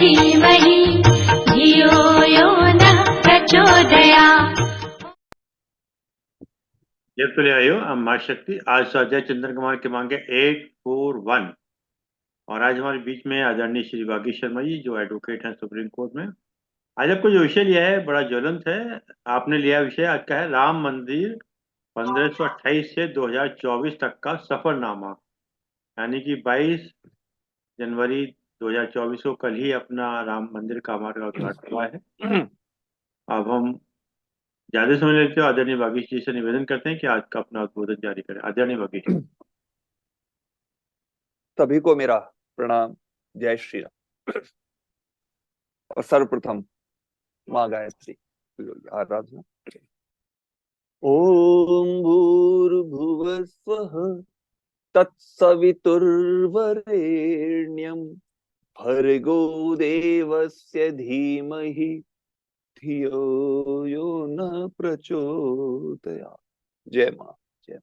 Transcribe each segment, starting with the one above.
धीमहि धियो यो नः प्रचोदयात्। जब तो ले आयो माँ शक्ति। आज स्वाध्याय चंद्र कुमार के मांगे 841। और आज हमारे बीच में आदरणीय श्री बागी शर्मा जी, जो एडवोकेट हैं सुप्रीम कोर्ट में। आज आपको जो विषय लिया है बड़ा ज्वलंत है। आपने लिया विषय आज का है राम मंदिर 1528 से 2024 तक का सफरनामा। यानी कि 22 जनवरी 2024 को कल ही अपना राम मंदिर का हमारा उद्घाटन हुआ है। अब हम ज्यादा समय लेते हो, आदरणीय बागी जी से निवेदन करते हैं कि आज का अपना उद्बोधन जारी करें। आदरणीय बागी जी। सभी को मेरा प्रणाम, जय श्री राम। और सर्वप्रथम माँ गायत्री आराधना। ओम भूर्भुवः स्वः तत्सवितुर्वरेण्यं भर्गो देवस्य धीमहि धियो यो न प्रचोदयात्। जय माँ, जय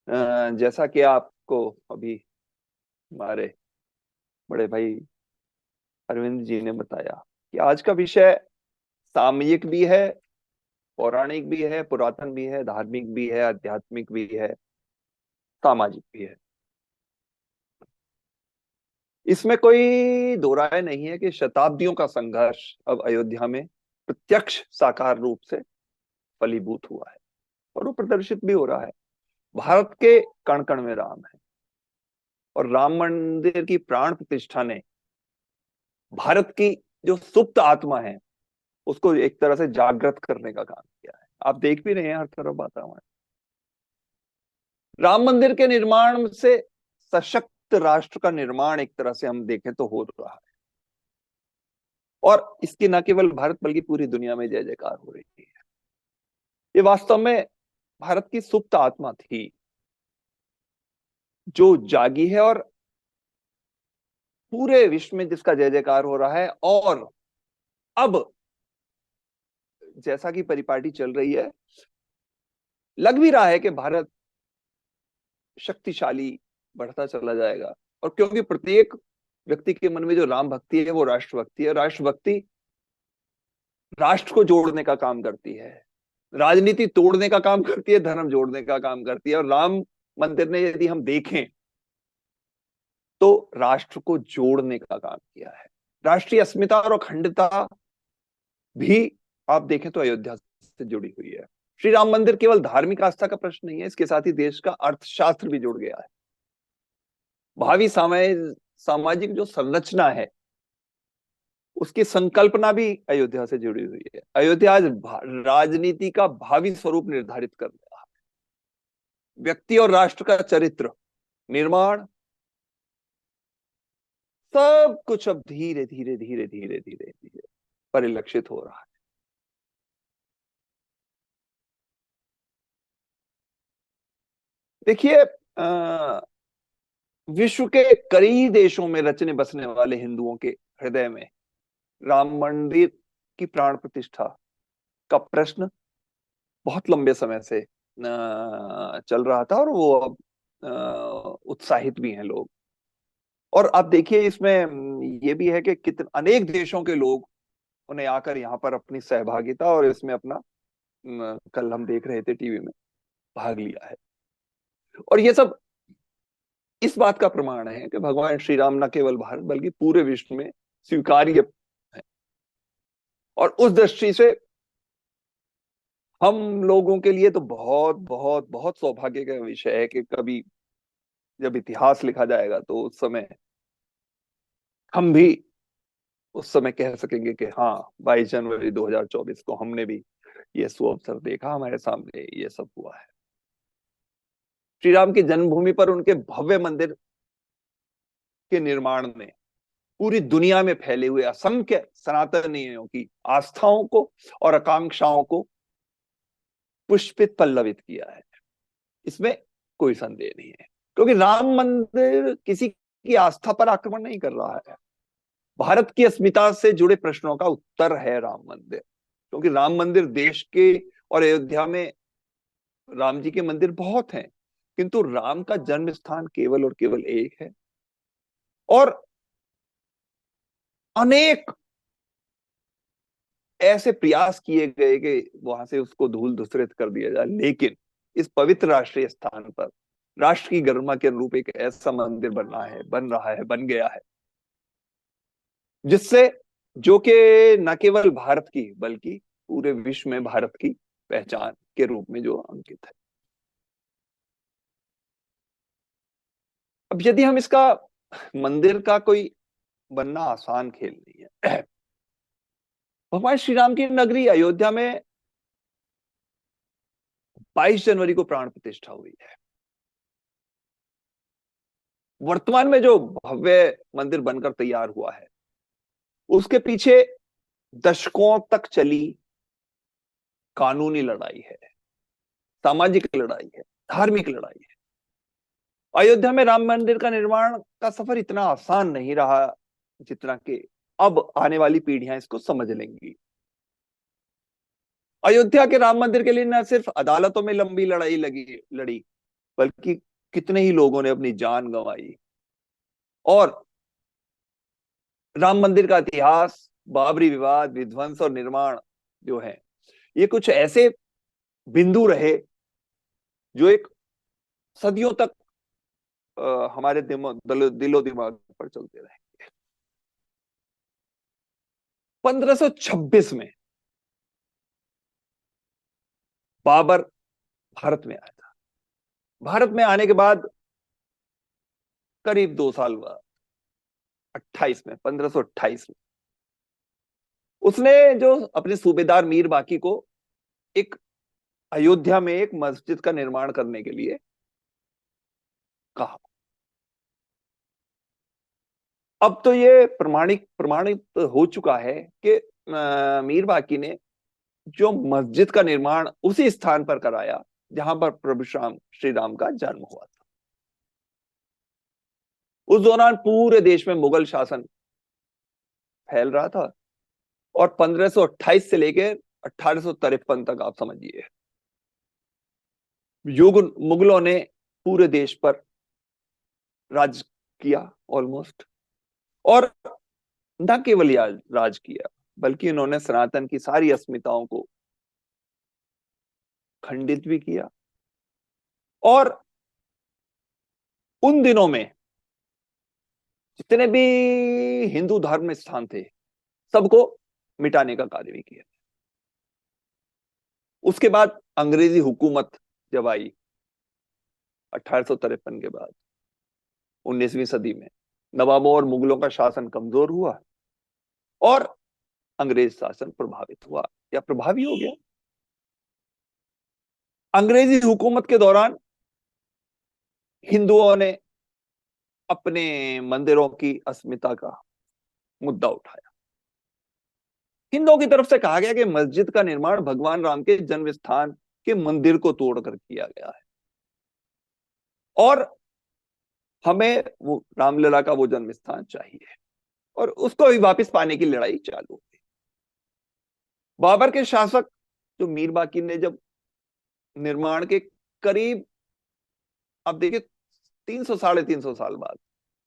माँ। जैसा कि आपको अभी हमारे बड़े भाई अरविंद जी ने बताया कि आज का विषय सामयिक भी है, पौराणिक भी है, पुरातन भी है, धार्मिक भी है, आध्यात्मिक भी है, सामाजिक भी है। इसमें कोई दो राय नहीं है कि शताब्दियों का संघर्ष अब अयोध्या में प्रत्यक्ष साकार रूप से फलीभूत हुआ है और वो प्रदर्शित भी हो रहा है। भारत के कण कण में राम है और राम मंदिर की प्राण प्रतिष्ठा ने भारत की जो सुप्त आत्मा है उसको एक तरह से जागृत करने का काम किया है। आप देख भी रहे हैं हर तरफ वातावरण। राम मंदिर के निर्माण से सशक्त राष्ट्र का निर्माण एक तरह से हम देखें तो हो रहा है और इसकी न केवल भारत बल्कि पूरी दुनिया में जय जयकार हो रही है। ये वास्तव में भारत की सुप्त आत्मा थी जो जागी है और पूरे विश्व में जिसका जय जयकार हो रहा है। और अब जैसा कि परिपाटी चल रही है, लग भी रहा है कि भारत शक्तिशाली बढ़ता चला जाएगा। और क्योंकि प्रत्येक व्यक्ति के मन में जो राम भक्ति है वो राष्ट्र भक्ति है। राष्ट्र भक्ति राष्ट्र को जोड़ने का काम करती है, राजनीति तोड़ने का काम करती है, धर्म जोड़ने का काम करती है। और राम मंदिर ने यदि हम देखें तो राष्ट्र को जोड़ने का काम किया है। राष्ट्रीय अस्मिता और अखंडता भी आप देखें तो अयोध्या से जुड़ी हुई है। श्री राम मंदिर केवल धार्मिक आस्था का प्रश्न नहीं है, इसके साथ ही देश का अर्थशास्त्र भी जुड़ गया है। भावी सामाजिक जो संरचना है उसकी संकल्पना भी अयोध्या से जुड़ी हुई है। अयोध्या आज राजनीति का भावी स्वरूप निर्धारित कर रहा है। व्यक्ति और राष्ट्र का चरित्र निर्माण सब कुछ अब धीरे धीरे धीरे धीरे धीरे धीरे परिलक्षित हो रहा है। देखिए, विश्व के कई देशों में रचने बसने वाले हिंदुओं के हृदय में राम मंदिर की प्राण प्रतिष्ठा का प्रश्न बहुत लंबे समय से चल रहा था और वो अब उत्साहित भी हैं लोग। और आप देखिए इसमें ये भी है कि कितने अनेक देशों के लोग उन्हें आकर यहाँ पर अपनी सहभागिता और इसमें अपना कल हम देख रहे थे टीवी में भाग लिया है। और ये सब इस बात का प्रमाण है कि भगवान श्री राम न केवल भारत बल्कि पूरे विश्व में स्वीकार्य है। और उस दृष्टि से हम लोगों के लिए तो बहुत बहुत बहुत सौभाग्य का विषय है कि कभी जब इतिहास लिखा जाएगा तो उस समय हम भी उस समय कह सकेंगे कि हाँ 22 जनवरी 2024 को हमने भी ये सुअवसर देखा, हमारे सामने ये सब हुआ है। श्री राम की जन्मभूमि पर उनके भव्य मंदिर के निर्माण में पूरी दुनिया में फैले हुए असंख्य सनातनियों की आस्थाओं को और आकांक्षाओं को पुष्पित पल्लवित किया है। इसमें कोई संदेह नहीं है, क्योंकि राम मंदिर किसी की आस्था पर आक्रमण नहीं कर रहा है। भारत की अस्मिता से जुड़े प्रश्नों का उत्तर है राम मंदिर। क्योंकि राम मंदिर देश के और अयोध्या में राम जी के मंदिर बहुत हैं, किंतु राम का जन्म स्थान केवल और केवल एक है। और अनेक ऐसे प्रयास किए गए कि वहां से उसको धूल धूसरित कर दिया जाए, लेकिन इस पवित्र राष्ट्रीय स्थान पर राष्ट्र की गरिमा के अनुरूप एक ऐसा मंदिर बन रहा है, बन गया है, जिससे जो कि न केवल भारत की बल्कि पूरे विश्व में भारत की पहचान के रूप में जो अंकित है। अब यदि हम इसका मंदिर का कोई बनना आसान खेल नहीं है। भगवान श्री राम की नगरी अयोध्या में 22 जनवरी को प्राण प्रतिष्ठा हुई है। वर्तमान में जो भव्य मंदिर बनकर तैयार हुआ है, उसके पीछे दशकों तक चली कानूनी लड़ाई है, सामाजिक लड़ाई है, धार्मिक लड़ाई है। अयोध्या में राम मंदिर का निर्माण का सफर इतना आसान नहीं रहा जितना कि अब आने वाली पीढ़ियां इसको समझ लेंगी। अयोध्या के राम मंदिर के लिए न सिर्फ अदालतों में लंबी लड़ी, बल्कि कितने ही लोगों ने अपनी जान गंवाई। और राम मंदिर का इतिहास, बाबरी विवाद, विध्वंस और निर्माण जो है, ये कुछ ऐसे बिंदु रहे जो एक सदियों तक हमारे दिलो दिमाग पर चलते रहे। 1526 में बाबर भारत में आया था। भारत में आने के बाद करीब 2 साल बाद 1528 में उसने जो अपने सूबेदार मीर बाकी को एक अयोध्या में एक मस्जिद का निर्माण करने के लिए कहा। अब तो ये प्रमाणित हो चुका है कि मीर बाकी ने जो मस्जिद का निर्माण उसी स्थान पर कराया जहां पर प्रभु श्री राम का जन्म हुआ था। उस दौरान पूरे देश में मुगल शासन फैल रहा था और 1528 से लेकर 1853 तक आप समझिए, मुगलों ने पूरे देश पर राज किया ऑलमोस्ट। और न केवल राज किया, बल्कि उन्होंने सनातन की सारी अस्मिताओं को खंडित भी किया। और उन दिनों में जितने भी हिंदू धर्म स्थान थे, सबको मिटाने का कार्य भी किया। उसके बाद अंग्रेजी हुकूमत जब आई 1853 के बाद 19वीं सदी में, नवाबों और मुगलों का शासन कमजोर हुआ और अंग्रेज शासन प्रभावित हुआ या प्रभावी हो गया। अंग्रेजी हुकूमत के दौरान हिंदुओं ने अपने मंदिरों की अस्मिता का मुद्दा उठाया। हिंदुओं की तरफ से कहा गया कि मस्जिद का निर्माण भगवान राम के जन्म स्थान के मंदिर को तोड़कर किया गया है और हमें वो रामलला का वो जन्म स्थान चाहिए, और उसको भी वापस पाने की लड़ाई चालू हो गई। बाबर के शासक जो मीर बाकी ने जब निर्माण के करीब, आप देखिए 300 साढ़े 300 साल बाद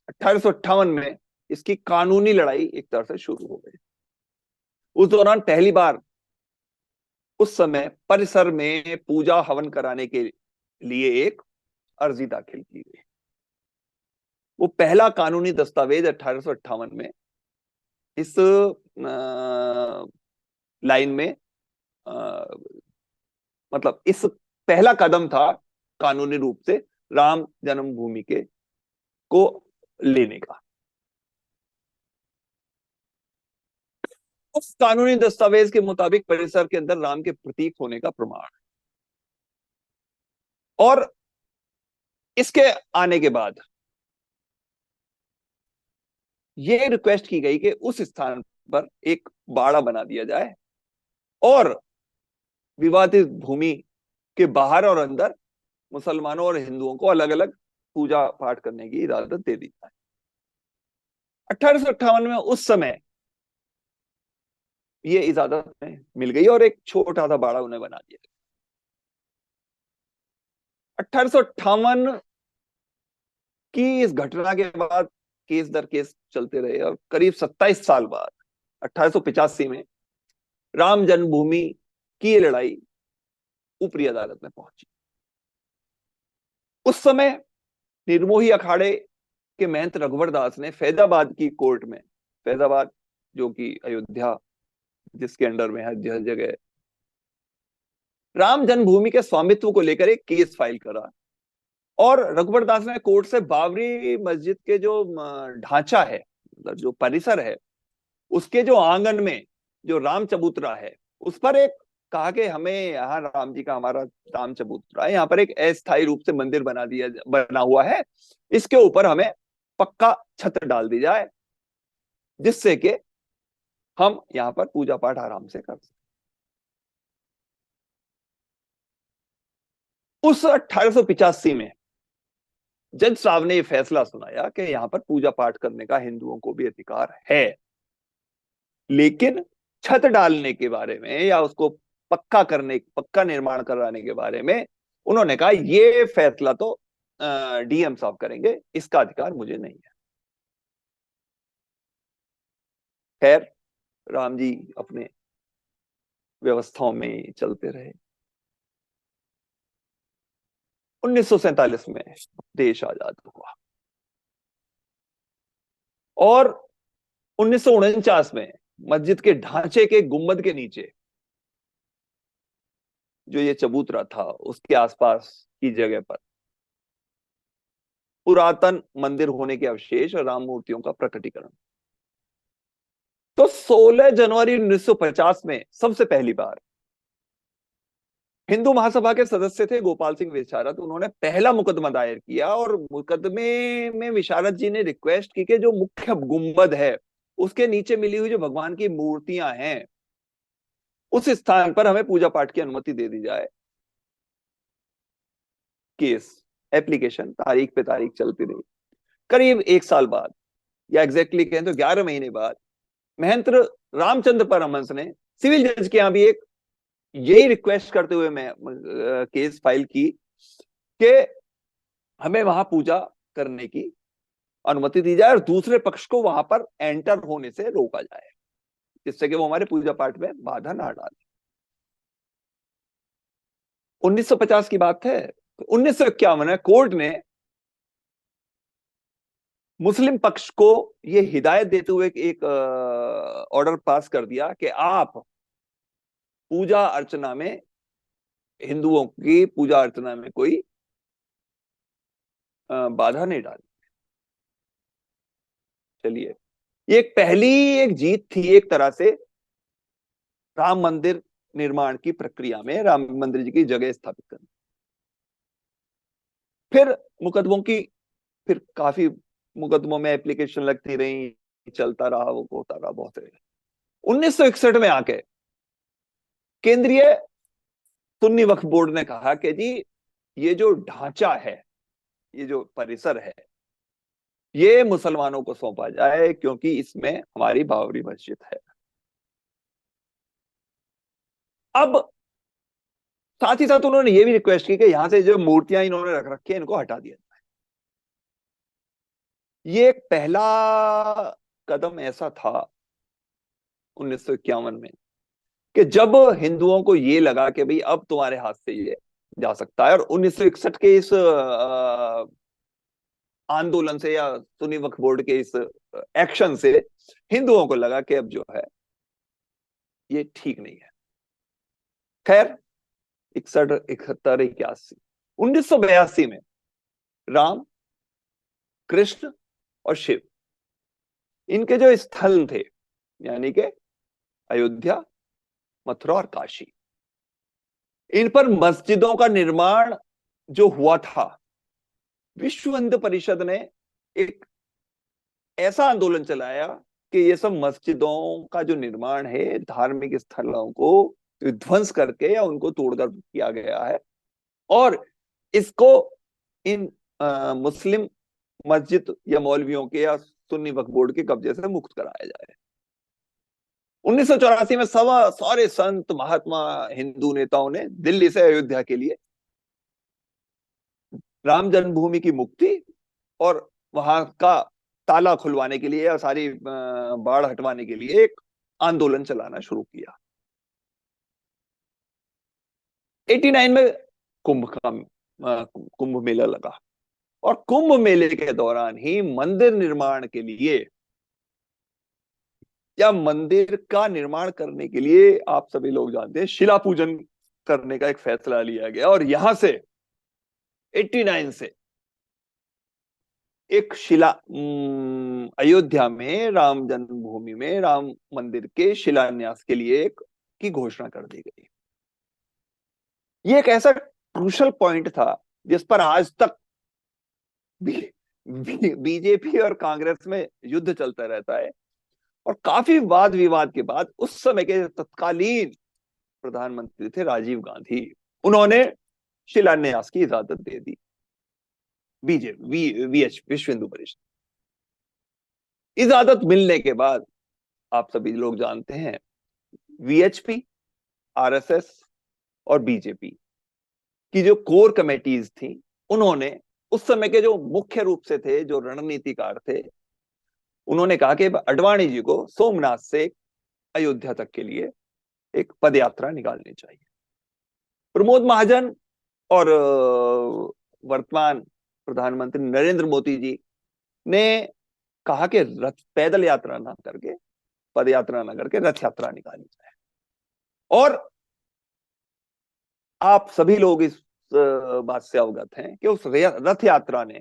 1858 में इसकी कानूनी लड़ाई एक तरह से शुरू हो गई। उस दौरान पहली बार उस समय परिसर में पूजा हवन कराने के लिए एक अर्जी दाखिल की गई। वो पहला कानूनी दस्तावेज 1858 में इस लाइन में मतलब इस पहला कदम था कानूनी रूप से राम जन्मभूमि के को लेने का। उस कानूनी दस्तावेज के मुताबिक परिसर के अंदर राम के प्रतीक होने का प्रमाण, और इसके आने के बाद यह रिक्वेस्ट की गई कि उस स्थान पर एक बाड़ा बना दिया जाए और विवादित भूमि के बाहर और अंदर मुसलमानों और हिंदुओं को अलग अलग पूजा पाठ करने की इजाजत दे दी जाए। 1858 में उस समय ये इजाजत मिल गई और एक छोटा सा बाड़ा उन्हें बना दिया। 1858 की इस घटना के बाद केस दर केस चलते रहे और करीब 27 साल बाद 1885 में राम जन्मभूमि की ये लड़ाई ऊपरी अदालत में पहुंची। उस समय निर्मोही अखाड़े के महंत रघुवर दास ने फैजाबाद की कोर्ट में, फैजाबाद जो कि अयोध्या जिसके अंडर में हर जगह, राम जन्मभूमि के स्वामित्व को लेकर एक केस फाइल करा और रघुवर दास ने कोर्ट से बाबरी मस्जिद के जो ढांचा है, मतलब जो परिसर है, उसके जो आंगन में जो राम चबूतरा है उस पर एक कहा कि हमें यहाँ राम जी का हमारा राम चबूतरा है, यहाँ पर एक अस्थायी रूप से मंदिर बना हुआ है, इसके ऊपर हमें पक्का छत डाल दी जाए जिससे कि हम यहाँ पर पूजा पाठ आराम से कर सकें। उस 1885 में जज साहब ने यह फैसला सुनाया कि यहां पर पूजा पाठ करने का हिंदुओं को भी अधिकार है, लेकिन छत डालने के बारे में या उसको पक्का निर्माण कराने के बारे में उन्होंने कहा यह फैसला तो डीएम साहब करेंगे, इसका अधिकार मुझे नहीं है। खैर राम जी अपने व्यवस्थाओं में चलते रहे। 1947 में देश आजाद हुआ और 1949 में मस्जिद के ढांचे के गुंबद के नीचे जो ये चबूतरा था उसके आसपास की जगह पर पुरातन मंदिर होने के अवशेष और राम मूर्तियों का प्रकटीकरण। तो 16 जनवरी 1950 में सबसे पहली बार हिंदू महासभा के सदस्य थे गोपाल सिंह विशारद, उन्होंने पहला मुकदमा दायर किया और मुकदमे में विशारद जी ने रिक्वेस्ट की कि जो मुख्य गुंबद है उसके नीचे मिली हुई जो भगवान की मूर्तियां हैं उस स्थान पर हमें पूजा पाठ की अनुमति दे दी जाए। केस एप्लीकेशन तारीख पे तारीख चलती रही। करीब 1 साल बाद या एग्जैक्टली कहें तो 11 महीने बाद महंत रामचंद्र परमहंस ने सिविल जज के यहां भी एक यही रिक्वेस्ट करते हुए मैं केस फाइल की कि हमें वहां पूजा करने की अनुमति दी जाए और दूसरे पक्ष को वहां पर एंटर होने से रोका जाए जिससे कि वो हमारे पूजा पाठ में बाधा ना डाले। 1950 की बात है। 1951 में कोर्ट ने मुस्लिम पक्ष को यह हिदायत देते हुए एक ऑर्डर पास कर दिया कि आप पूजा अर्चना में, हिंदुओं की पूजा अर्चना में कोई बाधा नहीं डाली। चलिए, ये एक जीत थी एक तरह से राम मंदिर निर्माण की प्रक्रिया में, राम मंदिर जी की जगह स्थापित करने। फिर मुकदमों की, फिर काफी मुकदमों में एप्लीकेशन लगती रही, चलता रहा, वो होता रहा बहुत रहे। 1961 में आके केंद्रीय सुन्नी वक्फ बोर्ड ने कहा कि जी ये जो ढांचा है, ये जो परिसर है, ये मुसलमानों को सौंपा जाए क्योंकि इसमें हमारी बाबरी मस्जिद है। अब साथ ही साथ उन्होंने ये भी रिक्वेस्ट की कि यहां से जो मूर्तियां इन्होंने रख रखी है इनको हटा दिया जाए। ये एक पहला कदम ऐसा था 1951 में कि जब हिंदुओं को ये लगा कि भाई अब तुम्हारे हाथ से ये जा सकता है। और 1961 के इस आंदोलन से या सुन्नी वक्फ बोर्ड के इस एक्शन से हिंदुओं को लगा कि अब जो है ये ठीक नहीं है। खैर 61, 71, 81, 1982 में राम, कृष्ण और शिव, इनके जो स्थल थे यानी कि अयोध्या, मथुरा और काशी, इन पर मस्जिदों का निर्माण जो हुआ था, विश्व हिंदू परिषद ने एक ऐसा आंदोलन चलाया कि ये सब मस्जिदों का जो निर्माण है, धार्मिक स्थलों को ध्वंस करके या उनको तोड़कर किया गया है और इसको इन मुस्लिम मस्जिद या मौलवियों के या सुन्नी वक्फ बोर्ड के कब्जे से मुक्त कराया जाए। 1984 में सारे संत महात्मा हिंदू नेताओं ने दिल्ली से अयोध्या के लिए राम जन्मभूमि की मुक्ति और वहां का ताला खुलवाने के लिए और सारी बाढ़ हटवाने के लिए एक आंदोलन चलाना शुरू किया। 89 में कुंभ मेला लगा और कुंभ मेले के दौरान ही मंदिर निर्माण के लिए या मंदिर का निर्माण करने के लिए आप सभी लोग जानते हैं शिला पूजन करने का एक फैसला लिया गया और यहां से 89 से एक अयोध्या में राम जन्मभूमि में राम मंदिर के शिलान्यास के लिए एक की घोषणा कर दी गई। ये एक ऐसा क्रूशल पॉइंट था जिस पर आज तक बीजेपी और कांग्रेस में युद्ध चलता रहता है और काफी वाद विवाद के बाद उस समय के तत्कालीन प्रधानमंत्री थे राजीव गांधी, उन्होंने शिलान्यास की इजाजत दे दी बीजेपी विश्व हिंदू परिषद। इजाजत मिलने के बाद आप सभी लोग जानते हैं वीएचपी, आरएसएस और बीजेपी की जो कोर कमेटीज थी, उन्होंने उस समय के जो मुख्य रूप से थे, जो रणनीतिकार थे, उन्होंने कहा कि अडवाणी जी को सोमनाथ से अयोध्या तक के लिए एक पदयात्रा निकालनी चाहिए। प्रमोद महाजन और वर्तमान प्रधानमंत्री नरेंद्र मोदी जी ने कहा कि पैदल यात्रा ना करके, पद यात्रा ना करके रथ यात्रा निकाली जाए। और आप सभी लोग इस बात से अवगत हैं कि उस रथ यात्रा ने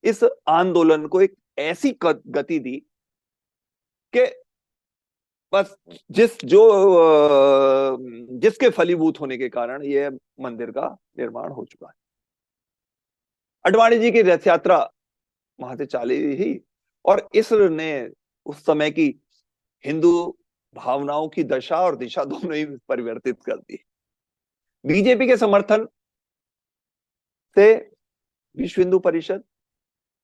इस आंदोलन को एक ऐसी गति दी कि बस जिसके फलीभूत होने के कारण यह मंदिर का निर्माण हो चुका है। अडवाणी जी की रथ यात्रा वहां से चली ही और इसने उस समय की हिंदू भावनाओं की दशा और दिशा दोनों ही परिवर्तित कर दी। बीजेपी के समर्थन से विश्व हिंदू परिषद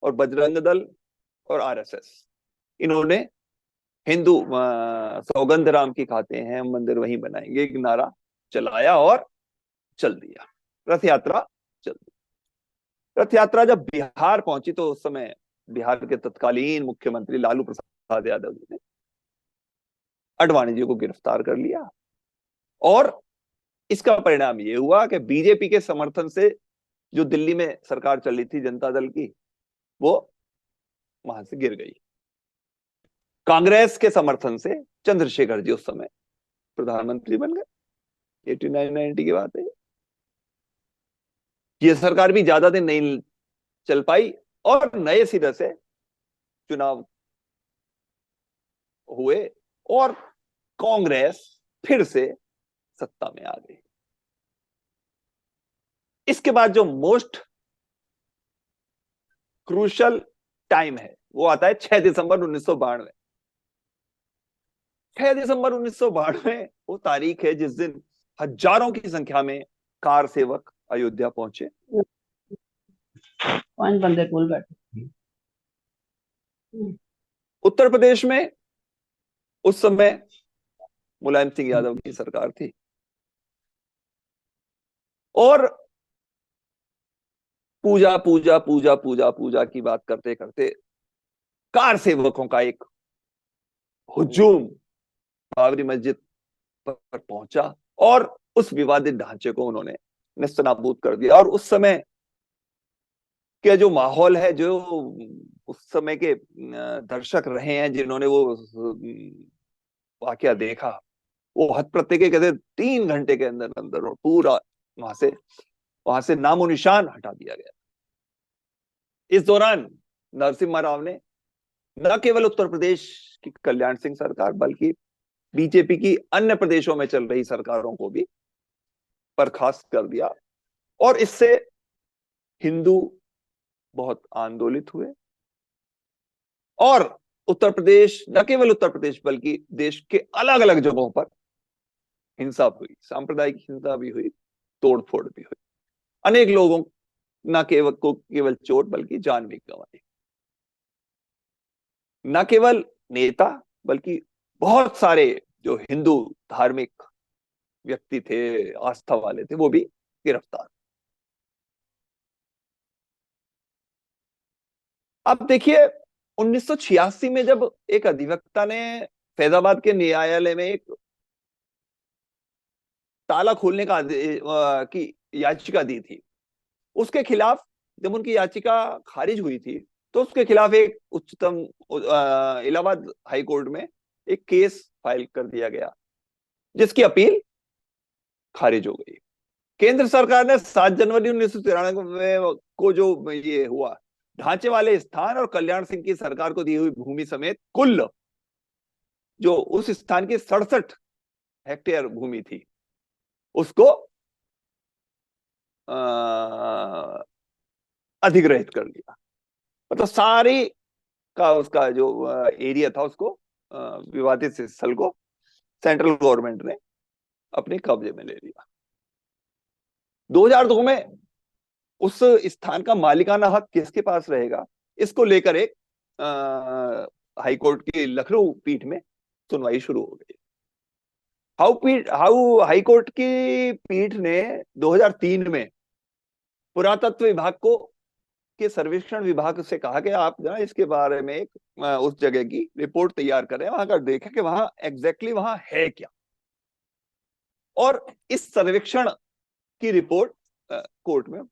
और बजरंग दल और आरएसएस, इन्होंने हिंदू सौगंध राम की खाते हैं, मंदिर वहीं बनाएंगे, एक नारा चलाया और चल दिया, रथ यात्रा चल दी। रथ यात्रा जब बिहार पहुंची तो उस समय बिहार के तत्कालीन मुख्यमंत्री लालू प्रसाद यादव जी ने अडवाणी जी को गिरफ्तार कर लिया और इसका परिणाम यह हुआ कि बीजेपी के समर्थन से जो दिल्ली में सरकार चल रही थी जनता दल की, वो वहां से गिर गई। कांग्रेस के समर्थन से चंद्रशेखर जी उस समय प्रधानमंत्री बन गए। 89-90 की बात है। ये सरकार भी ज्यादा दिन नहीं चल पाई और नए सिरे से चुनाव हुए और कांग्रेस फिर से सत्ता में आ गई। इसके बाद जो मोस्ट क्रूशल टाइम है वो आता है 6 दिसंबर 1992। 6 दिसंबर 1992 वो तारीख है जिस दिन हजारों की संख्या में कार सेवक अयोध्या पहुंचे। 5 बंदे पुल बैठे। उत्तर प्रदेश में उस समय मुलायम सिंह यादव की सरकार थी और पूजा पूजा पूजा पूजा पूजा की बात करते करते कार सेवकों का एक हुजूम बाबरी मस्जिद पर पहुंचा और उस विवादित ढांचे को उन्होंने नेस्तनाबूद कर दिया। और उस समय के जो माहौल है, जो उस समय के दर्शक रहे हैं जिन्होंने वो वाकया देखा, वो हतप्रत्ये के कहते 3 घंटे के अंदर अंदर और पूरा वहां से नामो निशान हटा दिया गया। इस दौरान नरसिम्हा राव ने न केवल उत्तर प्रदेश की कल्याण सिंह सरकार बल्कि बीजेपी की अन्य प्रदेशों में चल रही सरकारों को भी बर्खास्त कर दिया और इससे हिंदू बहुत आंदोलित हुए और उत्तर प्रदेश, न केवल उत्तर प्रदेश बल्कि देश के अलग अलग जगहों पर हिंसा हुई, सांप्रदायिक हिंसा भी हुई, तोड़फोड़ भी हुई। अनेक लोगों न केवल चोट बल्कि जान भी गंवाई। न केवल नेता बल्कि बहुत सारे जो हिंदू धार्मिक व्यक्ति थे, आस्था वाले थे, वो भी गिरफ्तार। अब देखिए 1986 में जब एक अधिवक्ता ने फैजाबाद के न्यायालय में एक ताला खोलने की याचिका दी थी, उसके खिलाफ जब उनकी याचिका खारिज हुई थी तो उसके खिलाफ एक उच्चतम इलाहाबाद हाई कोर्ट में एक केस फाइल कर दिया गया, जिसकी अपील खारिज हो गई। केंद्र सरकार ने 7 जनवरी 1993 को जो ये हुआ, ढांचे वाले स्थान और कल्याण सिंह की सरकार को दी हुई भूमि समेत कुल जो उस स्थान की 67 हेक्टेयर भूमि थी, उसको अधिग्रहित कर लिया। मतलब सारी का उसका जो एरिया था उसको, विवादित स्थल को सेंट्रल गवर्नमेंट ने अपने कब्जे में ले लिया। 2002 में उस स्थान का मालिकाना हक किसके पास रहेगा, इसको लेकर एक हाई कोर्ट की लखनऊ पीठ में सुनवाई शुरू हो गई। हाई कोर्ट की पीठ ने 2003 में पुरातत्व विभाग को के सर्वेक्षण विभाग से कहा कि आप ना इसके बारे में एक उस जगह की रिपोर्ट तैयार करें, वहां का देखें कि वहां एग्जैक्टली वहां है क्या, और इस सर्वेक्षण की रिपोर्ट कोर्ट में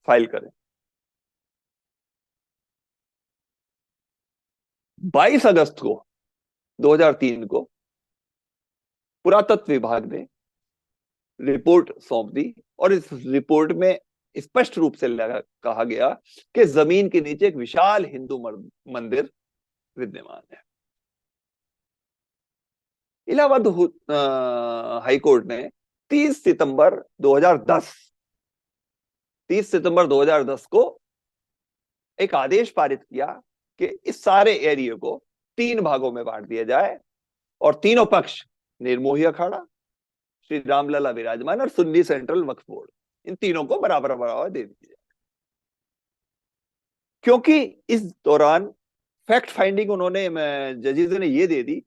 फाइल करें। 22 अगस्त को 2003 को पुरातत्व विभाग ने रिपोर्ट सौंप दी और इस रिपोर्ट में स्पष्ट रूप से कहा गया कि जमीन के नीचे एक विशाल हिंदू मंदिर विद्यमान है। इलाहाबाद हाई कोर्ट ने 30 सितंबर 2010 को एक आदेश पारित किया कि इस सारे एरिया को 3 भागों में बांट दिया जाए और तीनों पक्ष, निर्मोही अखाड़ा, श्री रामलला विराजमान और सुन्नी सेंट्रल वक्फ बोर्ड, इन तीनों को बराबर बराबर दे दिया जाए। क्योंकि इस दौरान फैक्ट फाइंडिंग उन्होंने जजेस ने ये दे दी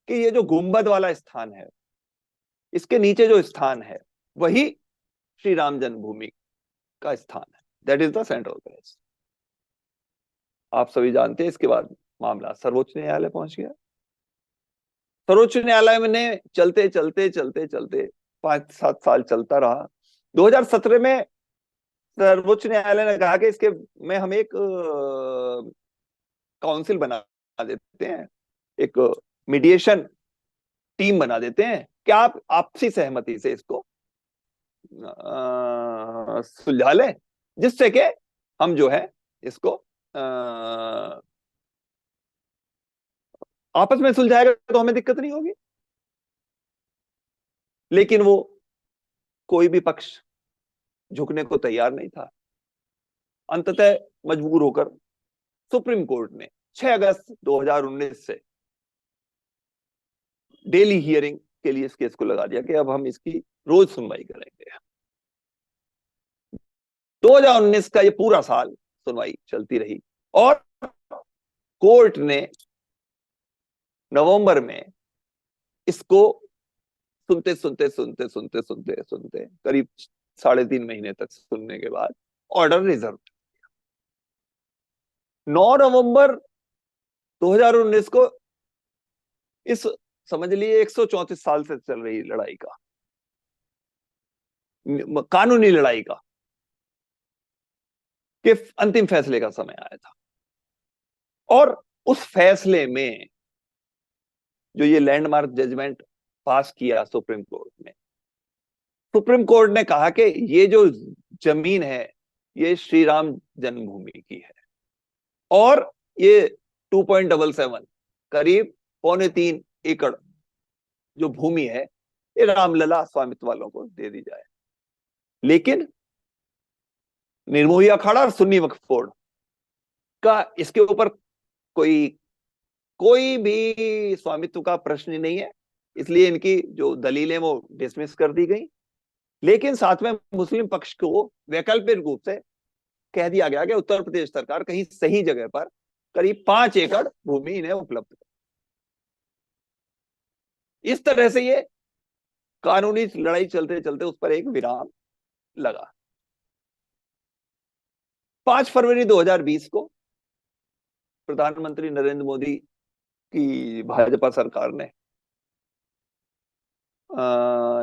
कि ये जो गुंबद वाला स्थान है, इसके नीचे जो स्थान है वही श्री राम जन्मभूमि का स्थान है, that is the central place. आप सभी जानते हैं इसके बाद मामला सर्वोच्च न्यायालय पहुंच गया। सर्वोच्च न्यायालय में चलते चलते चलते चलते 5-7 साल चलता रहा। 2017 में सर्वोच्च न्यायालय ने कहा कि इसके में हम एक काउंसिल बना देते हैं, एक मीडिएशन टीम बना देते हैं कि आप आपसी सहमति से इसको सुलझा लें, जिससे कि हम जो है इसको आपस में सुलझाएगा तो हमें दिक्कत नहीं होगी। लेकिन वो कोई भी पक्ष झुकने को तैयार नहीं था। अंततः मजबूर होकर सुप्रीम कोर्ट ने 6 अगस्त 2019 से डेली हियरिंग के लिए इस केस को लगा दिया कि अब हम इसकी रोज सुनवाई करेंगे। 2019 का ये पूरा साल सुनवाई चलती रही और कोर्ट ने नवंबर में इसको सुनते सुनते सुनते सुनते सुनते सुनते करीब 3.5 महीने तक सुनने के बाद ऑर्डर रिजर्व किया। 9 नवंबर 2019 को इस समझ लिए 134 साल से चल रही लड़ाई का, कानूनी लड़ाई का, कि अंतिम फैसले का समय आया था। और उस फैसले में जो ये लैंडमार्क जजमेंट पास किया सुप्रीम कोर्ट ने, सुप्रीम कोर्ट ने कहा कि ये जो जमीन है ये श्री राम जन्मभूमि की है और ये 2.77 करीब 2.25 एकड़ जो भूमि है ये रामलला स्वामित्व वालों को दे दी जाए। लेकिन निर्मोही अखाड़ा और सुन्नी वक्फ बोर्ड का इसके ऊपर कोई भी स्वामित्व का प्रश्न नहीं है, इसलिए इनकी जो दलीलें वो डिसमिस कर दी गई। लेकिन साथ में मुस्लिम पक्ष को वैकल्पिक रूप से कह दिया गया कि उत्तर प्रदेश सरकार कहीं सही जगह पर करीब 5 एकड़ भूमि इन्हें उपलब्ध करे। इस तरह से ये कानूनी लड़ाई चलते चलते उस पर एक विराम लगा। 5 फरवरी 2020 को प्रधानमंत्री नरेंद्र मोदी की भाजपा सरकार ने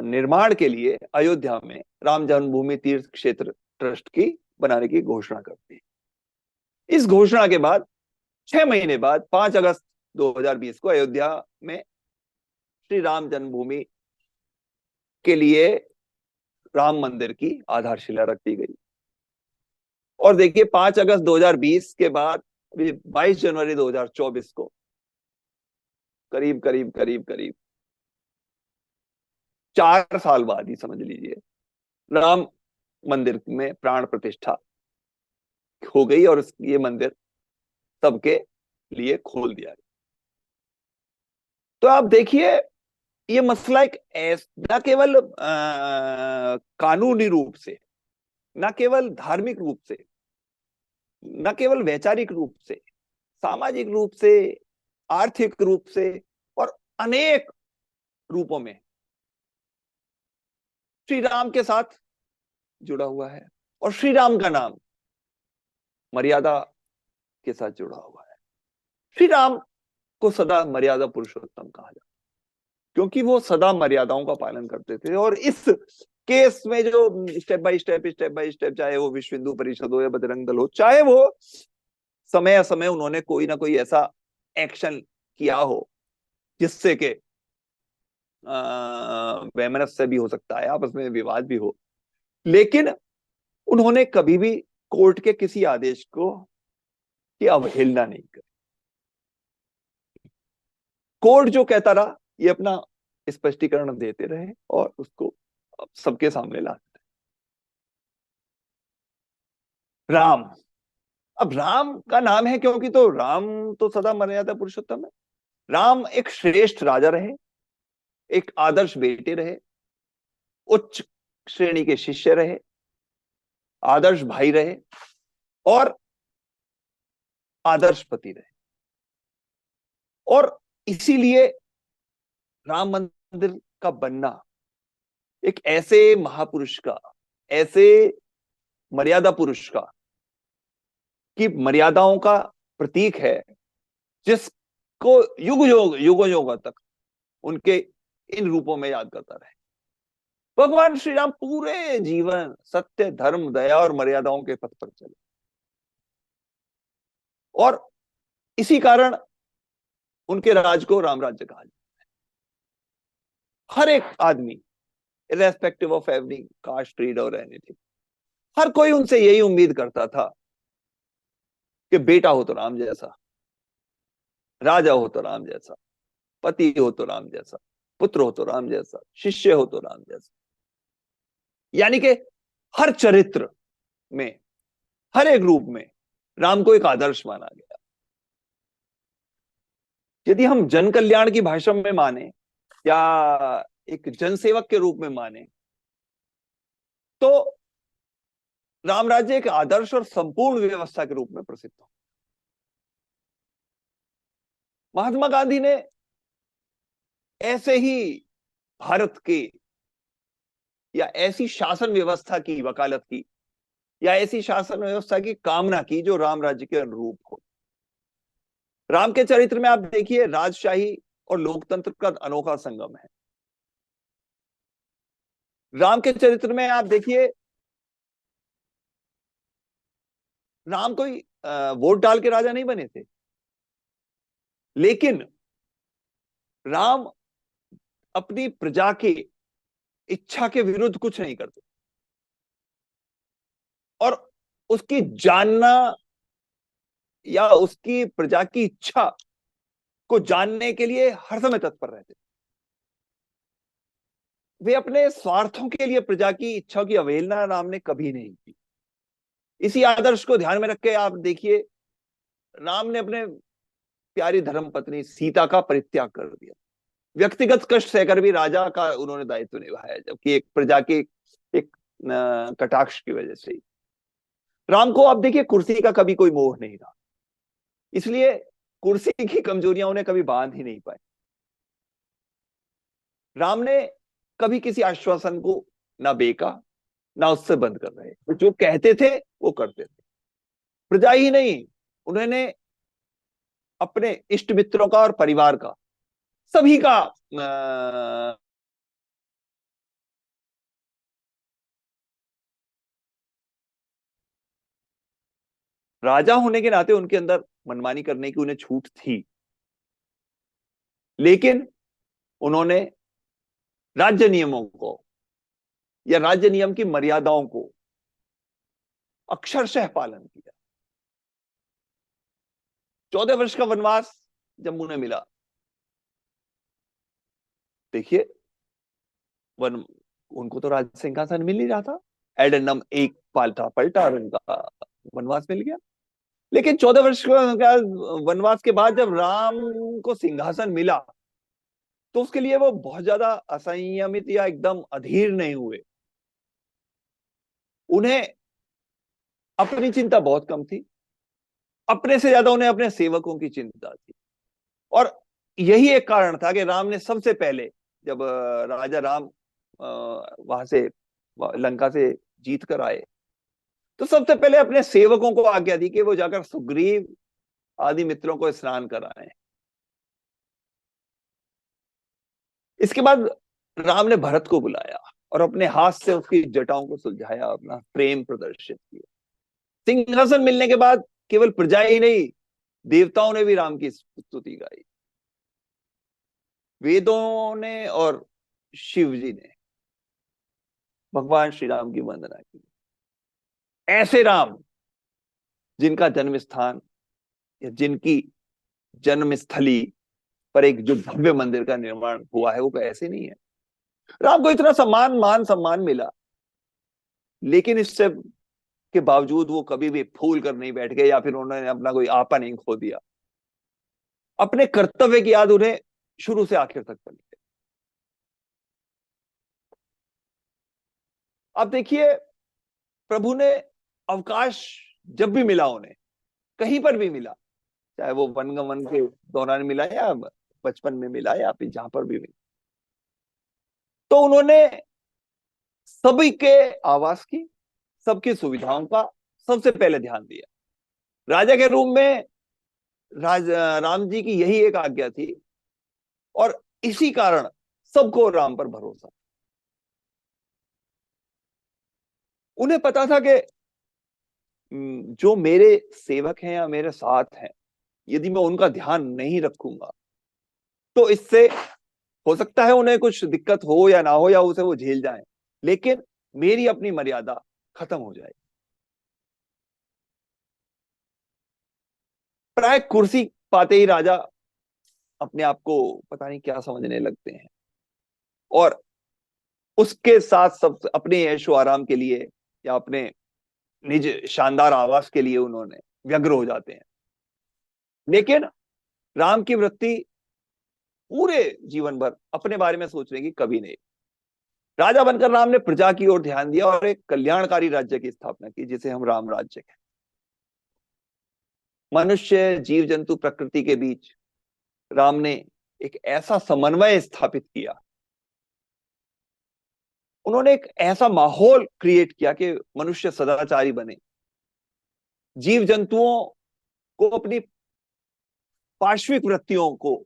निर्माण के लिए अयोध्या में राम जन्मभूमि तीर्थ क्षेत्र ट्रस्ट की बनाने की घोषणा कर दी। इस घोषणा के बाद 6 महीने बाद 5 अगस्त 2020 को अयोध्या में श्री राम जन्मभूमि के लिए राम मंदिर की आधारशिला रख दी गई। और देखिए 5 अगस्त 2020 के बाद 22 जनवरी 2024 को करीब करीब करीब करीब 4 साल बाद ही समझ लीजिए राम मंदिर में प्राण प्रतिष्ठा हो गई और ये मंदिर सबके लिए खोल दिया गया। तो आप देखिए ये मसला एक न केवल कानूनी रूप से, न केवल धार्मिक रूप से, न केवल वैचारिक रूप से, सामाजिक रूप से, आर्थिक रूप से और अनेक रूपों में श्री राम के साथ जुड़ा हुआ है। और श्री राम का नाम मर्यादा के साथ जुड़ा हुआ है। श्री राम को सदा मर्यादा पुरुषोत्तम कहा जाता है क्योंकि वो सदा मर्यादाओं का पालन करते थे। और इस केस में जो स्टेप बाय स्टेप चाहे वो विश्व हिंदू परिषद हो या बजरंग दल हो, चाहे वो समय समय उन्होंने कोई ना कोई ऐसा एक्शन किया हो जिससे कि वैमनस्य भी हो सकता है, आपस में विवाद भी हो, लेकिन उन्होंने कभी भी कोर्ट के किसी आदेश को की अवहेलना नहीं करी। कोर्ट जो कहता रहा ये अपना स्पष्टीकरण देते रहे और उसको सबके सामने लाते रहे। राम, अब राम का नाम है क्योंकि तो राम तो सदा मर्यादा पुरुषोत्तम है। राम एक श्रेष्ठ राजा रहे, एक आदर्श बेटे रहे, उच्च श्रेणी के शिष्य रहे, आदर्श भाई रहे और आदर्श पति रहे। और इसीलिए राम मंदिर का बनना एक ऐसे महापुरुष का, ऐसे मर्यादा पुरुष का की मर्यादाओं का प्रतीक है जिसको युगों तक उनके इन रूपों में याद करता रहे। भगवान श्री राम पूरे जीवन सत्य, धर्म, दया और मर्यादाओं के पथ पर चले और इसी कारण उनके राज को राम राज्य कहा जाता है। हर एक आदमी irrespective of every caste, creed और एनीथिंग, हर कोई उनसे यही उम्मीद करता था कि बेटा हो तो राम जैसा, राजा हो तो राम जैसा, पति हो तो राम जैसा, पुत्र हो तो राम जैसा, शिष्य हो तो राम जैसा। यानी कि हर चरित्र में, हर एक रूप में राम को एक आदर्श माना गया। यदि हम जन कल्याण की भाषा में माने या एक जनसेवक के रूप में माने तो राम राज्य एक आदर्श और संपूर्ण व्यवस्था के रूप में प्रसिद्ध हो। महात्मा गांधी ने ऐसे ही भारत के या ऐसी शासन व्यवस्था की वकालत की या ऐसी शासन व्यवस्था की कामना की जो राम राज्य के अनुरूप हो। राम के चरित्र में आप देखिए राजशाही और लोकतंत्र का अनोखा संगम है। राम के चरित्र में आप देखिए राम कोई वोट डाल के राजा नहीं बने थे, लेकिन राम अपनी प्रजा की इच्छा के विरुद्ध कुछ नहीं करते और उसकी जानना या उसकी प्रजा की इच्छा को जानने के लिए हर समय तत्पर रहते। वे अपने स्वार्थों के लिए प्रजा की इच्छा की अवहेलना राम ने कभी नहीं की। इसी आदर्श को ध्यान में रख के आप देखिए राम ने अपने प्यारी धर्मपत्नी सीता का परित्याग कर दिया। व्यक्तिगत कष्ट सहकर भी राजा का उन्होंने दायित्व निभाया, जबकि एक प्रजा के एक कटाक्ष की वजह से ही। राम को आप देखिए कुर्सी का कभी कोई मोह नहीं था, इसलिए कुर्सी की कमजोरियां उन्हें कभी बांध ही नहीं पाई। राम ने कभी किसी आश्वासन को ना बेका ना उससे बंद कर रहे, जो कहते थे वो करते थे। प्रजा ही नहीं, उन्होंने अपने इष्ट मित्रों का और परिवार का, सभी का राजा होने के नाते उनके अंदर मनमानी करने की उन्हें छूट थी, लेकिन उन्होंने राज्य नियमों को या राज्य नियम की मर्यादाओं को अक्षरशः पालन किया। 14 वर्ष का वनवास जब उन्हें मिला, देखिए वन उनको तो राज सिंहासन मिल ही रहा था, एडेंडम एक पाल्टा पलटा और उनका वनवास मिल गया। लेकिन 14 वर्ष का वनवास के बाद जब राम को सिंहासन मिला, तो उसके लिए वो बहुत ज्यादा असंयमित या एकदम अधीर नहीं हुए। उन्हें अपनी चिंता बहुत कम थी, अपने से ज्यादा उन्हें अपने सेवकों की चिंता थी। और यही एक कारण था कि राम ने सबसे पहले, जब राजा राम वहां से लंका से जीत कर आए, तो सबसे पहले अपने सेवकों को आज्ञा दी कि वो जाकर सुग्रीव आदि मित्रों को स्नान कराएं। इसके बाद राम ने भरत को बुलाया और अपने हाथ से उसकी जटाओं को सुलझाया, अपना प्रेम प्रदर्शित किया। सिंहासन मिलने के बाद केवल प्रजा ही नहीं, देवताओं ने भी राम की स्तुति गाई। वेदों ने और शिव जी ने भगवान श्री राम की वंदना की। ऐसे राम जिनका जन्म स्थान या जिनकी जन्मस्थली पर एक जो भव्य मंदिर का निर्माण हुआ है, वो ऐसे नहीं है। राम को इतना मान सम्मान मिला, लेकिन इससे के बावजूद वो कभी भी फूल कर नहीं बैठ गए या फिर उन्होंने अपना कोई आपा नहीं खो दिया। अपने कर्तव्य की याद उन्हें शुरू से आखिर तक बनी है। अब देखिए, प्रभु ने अवकाश जब भी मिला उन्हें, कहीं पर भी मिला, चाहे वो वनगमन के दौरान मिला या बचपन में मिला या फिर जहां पर भी मिला, तो उन्होंने सभी के आवास की, सबकी सुविधाओं का सबसे पहले ध्यान दिया। राजा के रूप में राम जी की यही एक आज्ञा थी, और इसी कारण सबको राम पर भरोसा। उन्हें पता था कि जो मेरे सेवक हैं या मेरे साथ हैं, यदि मैं उनका ध्यान नहीं रखूंगा तो इससे हो सकता है उन्हें कुछ दिक्कत हो या ना हो, या उसे वो झेल जाएं, लेकिन मेरी अपनी मर्यादा खत्म हो जाएगी। प्राय कुर्सी पाते ही राजा अपने आप को पता नहीं क्या समझने लगते हैं, और उसके साथ सब अपने ऐशो आराम के लिए या अपने निज शानदार आवास के लिए उन्होंने व्यग्र हो जाते हैं। लेकिन राम की वृत्ति पूरे जीवन भर अपने बारे में सोचने की कभी नहीं। राजा बनकर राम ने प्रजा की ओर ध्यान दिया और एक कल्याणकारी राज्य की स्थापना की, जिसे हम राम राज्य कहते हैं। मनुष्य, जीव जंतु, प्रकृति के बीच राम ने एक ऐसा समन्वय स्थापित किया, उन्होंने एक ऐसा माहौल क्रिएट किया कि मनुष्य सदाचारी बने, जीव जंतुओं को अपनी पार्श्विक वृत्तियों को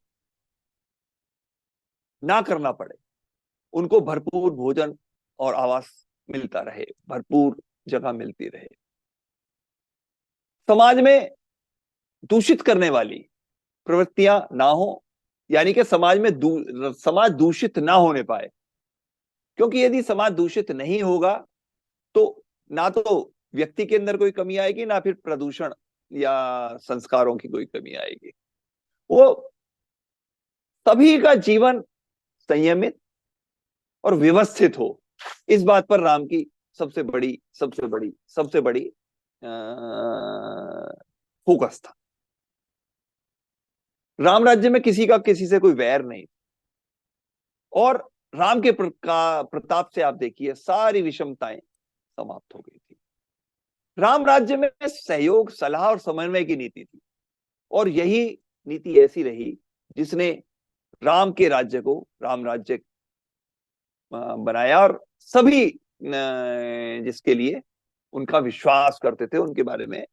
ना करना पड़े, उनको भरपूर भोजन और आवास मिलता रहे, भरपूर जगह मिलती रहे। समाज में दूषित करने वाली प्रवृत्तियां ना हो, यानी कि समाज में समाज दूषित ना होने पाए, क्योंकि यदि समाज दूषित नहीं होगा तो ना तो व्यक्ति के अंदर कोई कमी आएगी, ना फिर प्रदूषण या संस्कारों की कोई कमी आएगी। वो सभी का जीवन संयमित और व्यवस्थित हो, इस बात पर राम की सबसे बड़ी फोकस था। राम राज्य में किसी का किसी से कोई वैर नहीं, और राम के प्रताप से आप देखिए सारी विषमताएं समाप्त हो गई थी। राम राज्य में सहयोग, सलाह और समन्वय की नीति थी, और यही नीति ऐसी रही जिसने राम के राज्य को राम राज्य बनाया, और सभी जिसके लिए उनका विश्वास करते थे, उनके बारे में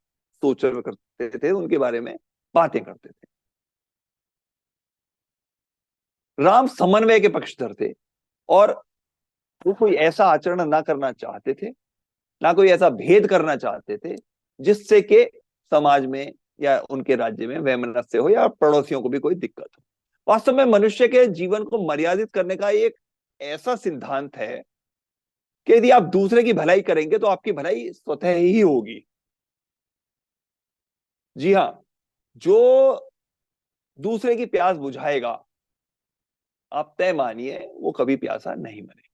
सोच करते थे, उनके बारे में बातें करते थे। राम समन्वय के पक्षधर थे और वो कोई ऐसा आचरण ना करना चाहते थे, ना कोई ऐसा भेद करना चाहते थे जिससे कि समाज में या उनके राज्य में वैमनस्य हो या पड़ोसियों को भी कोई दिक्कत हो। वास्तव में मनुष्य के जीवन को मर्यादित करने का एक ऐसा सिद्धांत है कि यदि आप दूसरे की भलाई करेंगे तो आपकी भलाई स्वतः ही होगी। जी हां, जो दूसरे की प्यास बुझाएगा, आप तय मानिए वो कभी प्यासा नहीं मरे।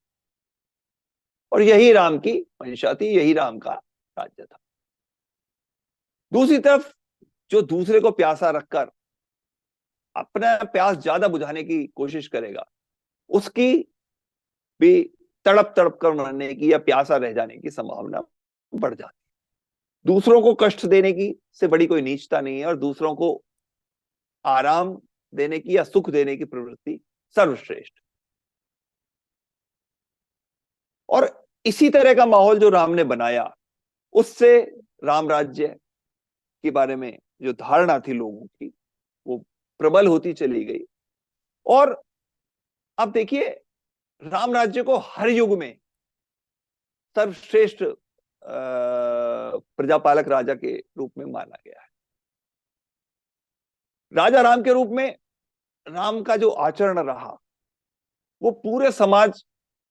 और यही राम की मंशा थी, यही राम का राज्य था। दूसरी तरफ जो दूसरे को प्यासा रखकर अपना प्यास ज्यादा बुझाने की कोशिश करेगा, उसकी भी तड़प तड़प कर मरने की या प्यासा रह जाने की संभावना बढ़ जाती है। दूसरों को कष्ट देने की से बड़ी कोई नीचता नहीं है, और दूसरों को आराम देने की या सुख देने की प्रवृत्ति सर्वश्रेष्ठ। और इसी तरह का माहौल जो राम ने बनाया, उससे राम राज्य के बारे में जो धारणा थी लोगों की, वो प्रबल होती चली गई। और अब देखिए, राम राज्य को हर युग में सर्वश्रेष्ठ प्रजापालक राजा के रूप में माना गया है। राजा राम के रूप में राम का जो आचरण रहा, वो पूरे समाज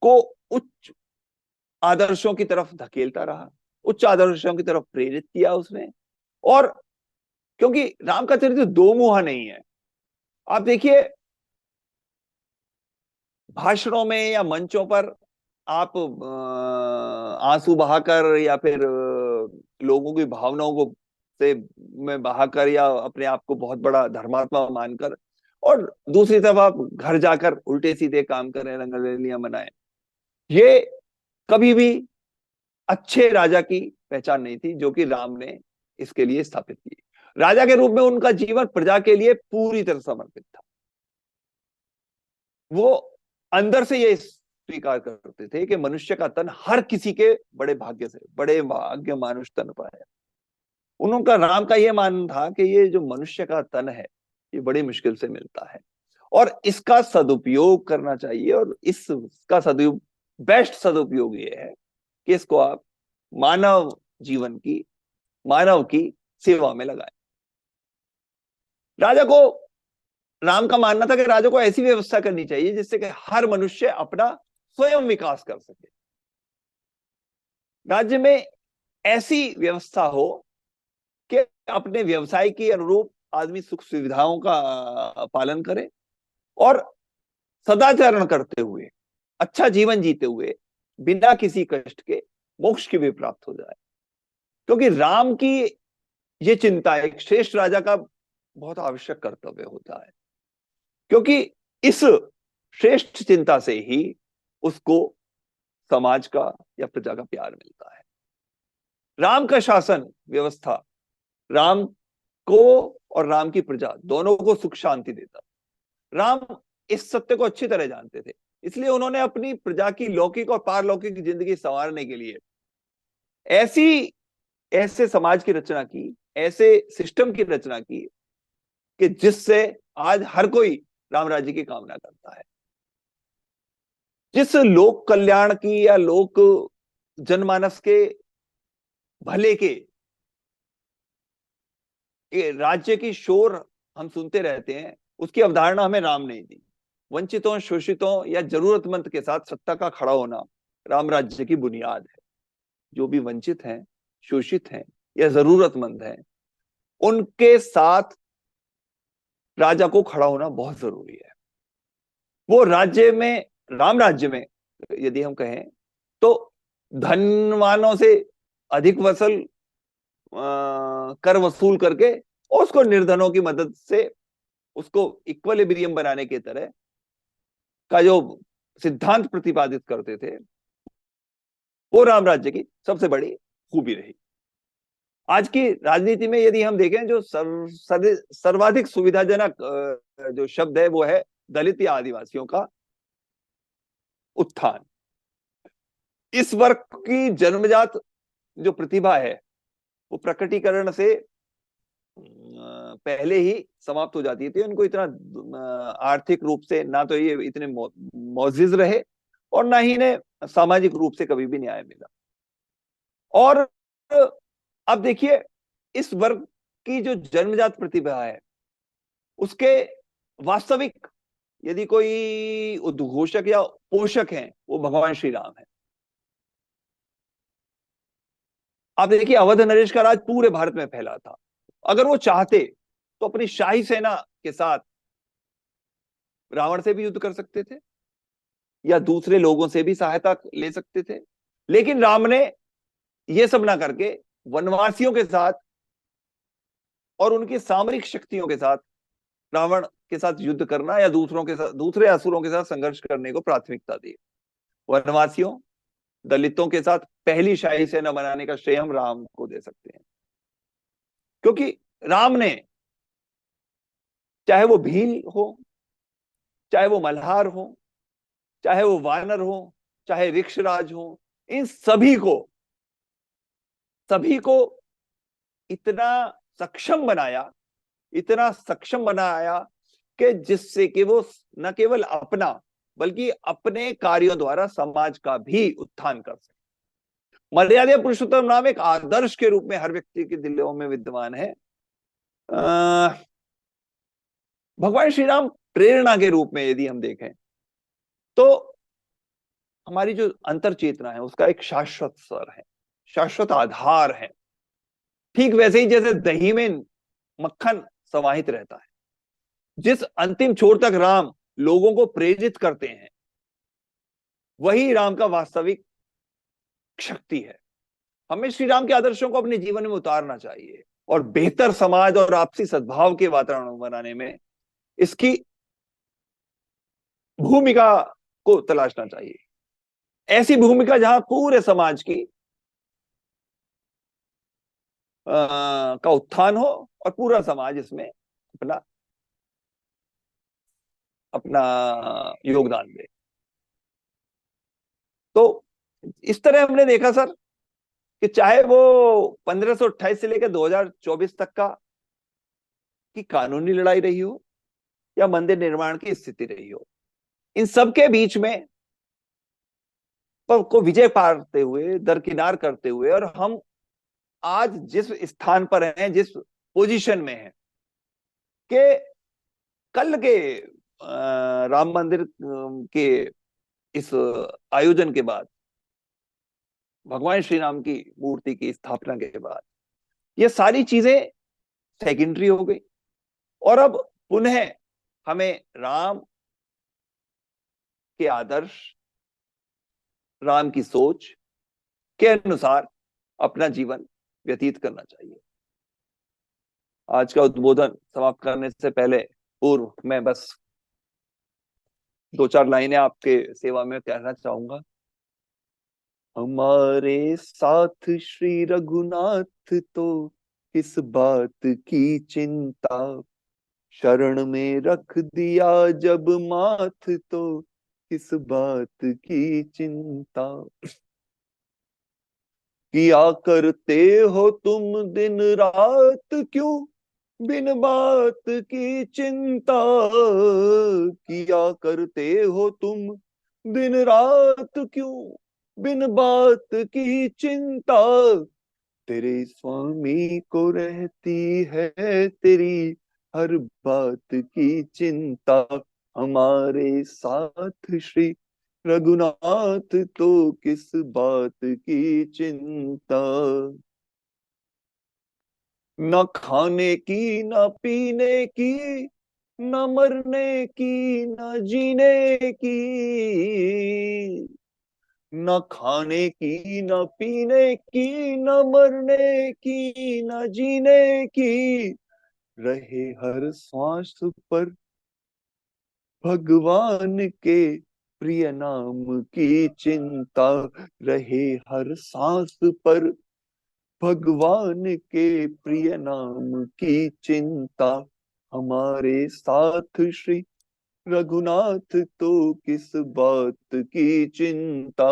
को उच्च आदर्शों की तरफ धकेलता रहा, उच्च आदर्शों की तरफ प्रेरित किया उसने। और क्योंकि राम का चरित्र दो मुहा नहीं है, आप देखिए भाषणों में या मंचों पर आप आंसू बहाकर या फिर लोगों की भावनाओं को से में बहाकर या अपने आप को बहुत बड़ा धर्मात्मा मानकर, और दूसरी तरफ आप घर जाकर उल्टे सीधे काम करें, रंगरलियां मनाएं, ये कभी भी अच्छे राजा की पहचान नहीं थी, जो कि राम ने इसके लिए स्थापित की। राजा के रूप में उनका जीवन प्रजा के लिए पूरी तरह समर्पित था। वो अंदर से ये स्वीकार करते थे कि मनुष्य का तन हर किसी के बड़े भाग्य से, बड़े भाग्य मानुष तन पाया। उनका राम का यह मानना था कि ये जो मनुष्य का तन है, ये बड़ी मुश्किल से मिलता है और इसका सदुपयोग करना चाहिए। और इसका सदुपयोग, बेस्ट सदुपयोग ये है कि इसको आप मानव जीवन की, मानव की सेवा में लगाएं। राजा को, राम का मानना था कि राजा को ऐसी व्यवस्था करनी चाहिए जिससे कि हर मनुष्य अपना स्वयं विकास कर सके। राज्य में ऐसी व्यवस्था हो कि अपने व्यवसाय के अनुरूप आदमी सुख सुविधाओं का पालन करे और सदाचरण करते हुए, अच्छा जीवन जीते हुए, बिना किसी कष्ट के मोक्ष की भी प्राप्त हो जाए। क्योंकि राम की ये चिंता एक श्रेष्ठ राजा का बहुत आवश्यक कर्तव्य होता है, क्योंकि इस श्रेष्ठ चिंता से ही उसको समाज का या प्रजा का प्यार मिलता है। राम का शासन व्यवस्था राम को और राम की प्रजा दोनों को सुख शांति देता। राम इस सत्य को अच्छी तरह जानते थे, इसलिए उन्होंने अपनी प्रजा की लौकिक और पारलौकिक जिंदगी संवारने के लिए ऐसे समाज की रचना की, ऐसे सिस्टम की रचना की कि जिससे आज हर कोई राम राज्य की कामना करता है। जिस लोक कल्याण की या लोक जनमानस के भले के राज्य की शोर हम सुनते रहते हैं, उसकी अवधारणा हमें राम ने दी। वंचितों, शोषितों या जरूरतमंद के साथ सत्ता का खड़ा होना राम राज्य की बुनियाद है। जो भी वंचित हैं, शोषित हैं या जरूरतमंद हैं, उनके साथ राजा को खड़ा होना बहुत जरूरी है। वो राज्य में, राम राज्य में यदि हम कहें तो धनवानों से अधिक कर वसूल करके और उसको निर्धनों की मदद से उसको इक्विलिब्रियम बनाने की तरह का जो सिद्धांत प्रतिपादित करते थे, वो राम राज्य की सबसे बड़ी खूबी रही। आज की राजनीति में यदि हम देखें, जो सर्वाधिक सुविधाजनक जो शब्द है वो है दलित या आदिवासियों का उत्थान। इस वर्ग की जन्मजात जो प्रतिभा है वो प्रकटीकरण से पहले ही समाप्त हो जाती थी। उनको इतना आर्थिक रूप से ना तो ये इतने मोअज़्ज़िज़ रहे और ना ही इन्हें सामाजिक रूप से कभी भी न्याय मिला। और अब देखिए, इस वर्ग की जो जन्मजात प्रतिभा है, उसके वास्तविक यदि कोई उद्घोषक या पोषक हैं, वो भगवान श्री राम है। आप देखिए, अवध नरेश का राज पूरे भारत में फैला था। अगर वो चाहते तो अपनी शाही सेना के साथ रावण से भी युद्ध कर सकते थे या दूसरे लोगों से भी सहायता ले सकते थे, लेकिन राम ने ये सब ना करके वनवासियों के साथ और उनकी सामरिक शक्तियों के साथ रावण के साथ युद्ध करना या दूसरों के साथ, दूसरे असुरों के साथ संघर्ष करने को प्राथमिकता दी। वनवासियों, दलितों के साथ पहली शाही सेना बनाने का श्रेय हम राम को दे सकते हैं, क्योंकि राम ने, चाहे वो भील हो, चाहे वो मल्हार हो, चाहे वो वानर हो, चाहे ऋक्षराज हो, इन सभी को इतना सक्षम बनाया, इतना सक्षम बनाया कि जिससे कि वो न केवल अपना बल्कि अपने कार्यों द्वारा समाज का भी उत्थान कर सके। मर्यादा पुरुषोत्तम नाम एक आदर्श के रूप में हर व्यक्ति के दिलों में विद्यमान है। भगवान श्री राम प्रेरणा के रूप में यदि हम देखें तो हमारी जो अंतर चेतना है उसका एक शाश्वत स्वर है, शाश्वत आधार है। ठीक वैसे ही जैसे दही में मक्खन समाहित रहता है, जिस अंतिम छोर तक राम लोगों को प्रेरित करते हैं, वही राम का वास्तविक शक्ति है। हमें श्री राम के आदर्शों को अपने जीवन में उतारना चाहिए और बेहतर समाज और आपसी सद्भाव के वातावरण बनाने में इसकी भूमिका को तलाशना चाहिए। ऐसी भूमिका जहां पूरे समाज की का उत्थान हो और पूरा समाज इसमें अपना अपना योगदान दे। तो इस तरह हमने देखा सर कि चाहे वो 1528 से लेकर 2024 तक का की कानूनी लड़ाई रही हो या मंदिर निर्माण की स्थिति रही हो, इन सब के बीच में को विजय पाते हुए, दरकिनार करते हुए, और हम आज जिस स्थान पर हैं, जिस पोजीशन में हैं, कि कल के राम मंदिर के इस आयोजन के बाद, भगवान श्री राम की मूर्ति की स्थापना के बाद, ये सारी चीजें सेकेंडरी हो गई और अब पुनः हमें राम के आदर्श, राम की सोच के अनुसार अपना जीवन व्यतीत करना चाहिए। आज का उद्बोधन समाप्त करने से पहले पूर्व मैं बस 2-4 लाइनें आपके सेवा में कहना चाहूंगा। हमारे साथ श्री रघुनाथ तो किस बात की चिंता, शरण में रख दिया जब माथ तो किस बात की चिंता। किया करते हो तुम दिन रात क्यों बिन बात की चिंता, किया करते हो तुम दिन रात क्यों बिन बात की चिंता। तेरे स्वामी को रहती है तेरी हर बात की चिंता, हमारे साथ श्री रघुनाथ तो किस बात की चिंता। न खाने की न पीने की, न मरने की न जीने की, न खाने की न पीने की, न मरने की न जीने की, रहे हर श्वास पर भगवान के प्रिय नाम की चिंता, रहे हर सांस पर भगवान के प्रिय नाम की चिंता, हमारे साथ श्री रघुनाथ तो किस बात की चिंता।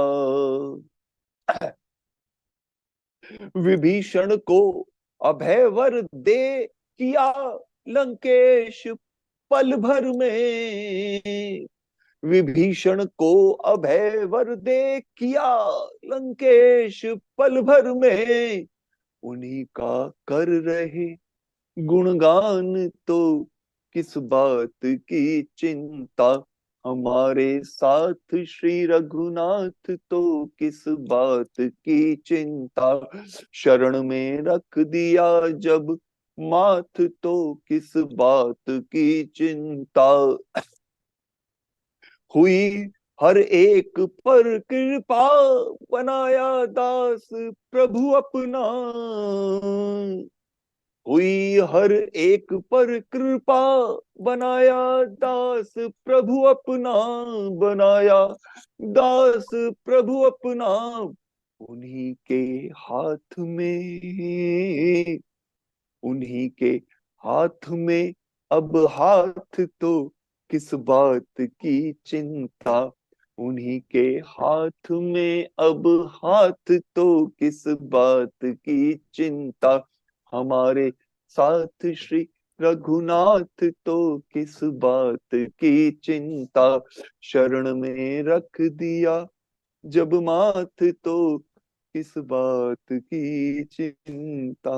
विभीषण को अभय वर दे किया लंकेश पल भर में। विभीषण को अभय वर दे किया लंकेश पल भर में। उन्हीं का कर रहे गुणगान तो किस बात की चिंता। हमारे साथ श्री रघुनाथ तो किस बात की चिंता। शरण में रख दिया जब माथ तो किस बात की चिंता। हुई हर एक पर कृपा बनाया दास प्रभु अपना। हुई हर एक पर कृपा बनाया दास प्रभु अपना। बनाया दास प्रभु अपना। उन्हीं के हाथ में, उन्हीं के हाथ में अब हाथ तो किस बात की चिंता। उन्हीं के हाथ में अब हाथ तो किस बात की चिंता। हमारे साथ श्री रघुनाथ तो किस बात की चिंता। शरण में रख दिया जब माथ तो किस बात की चिंता।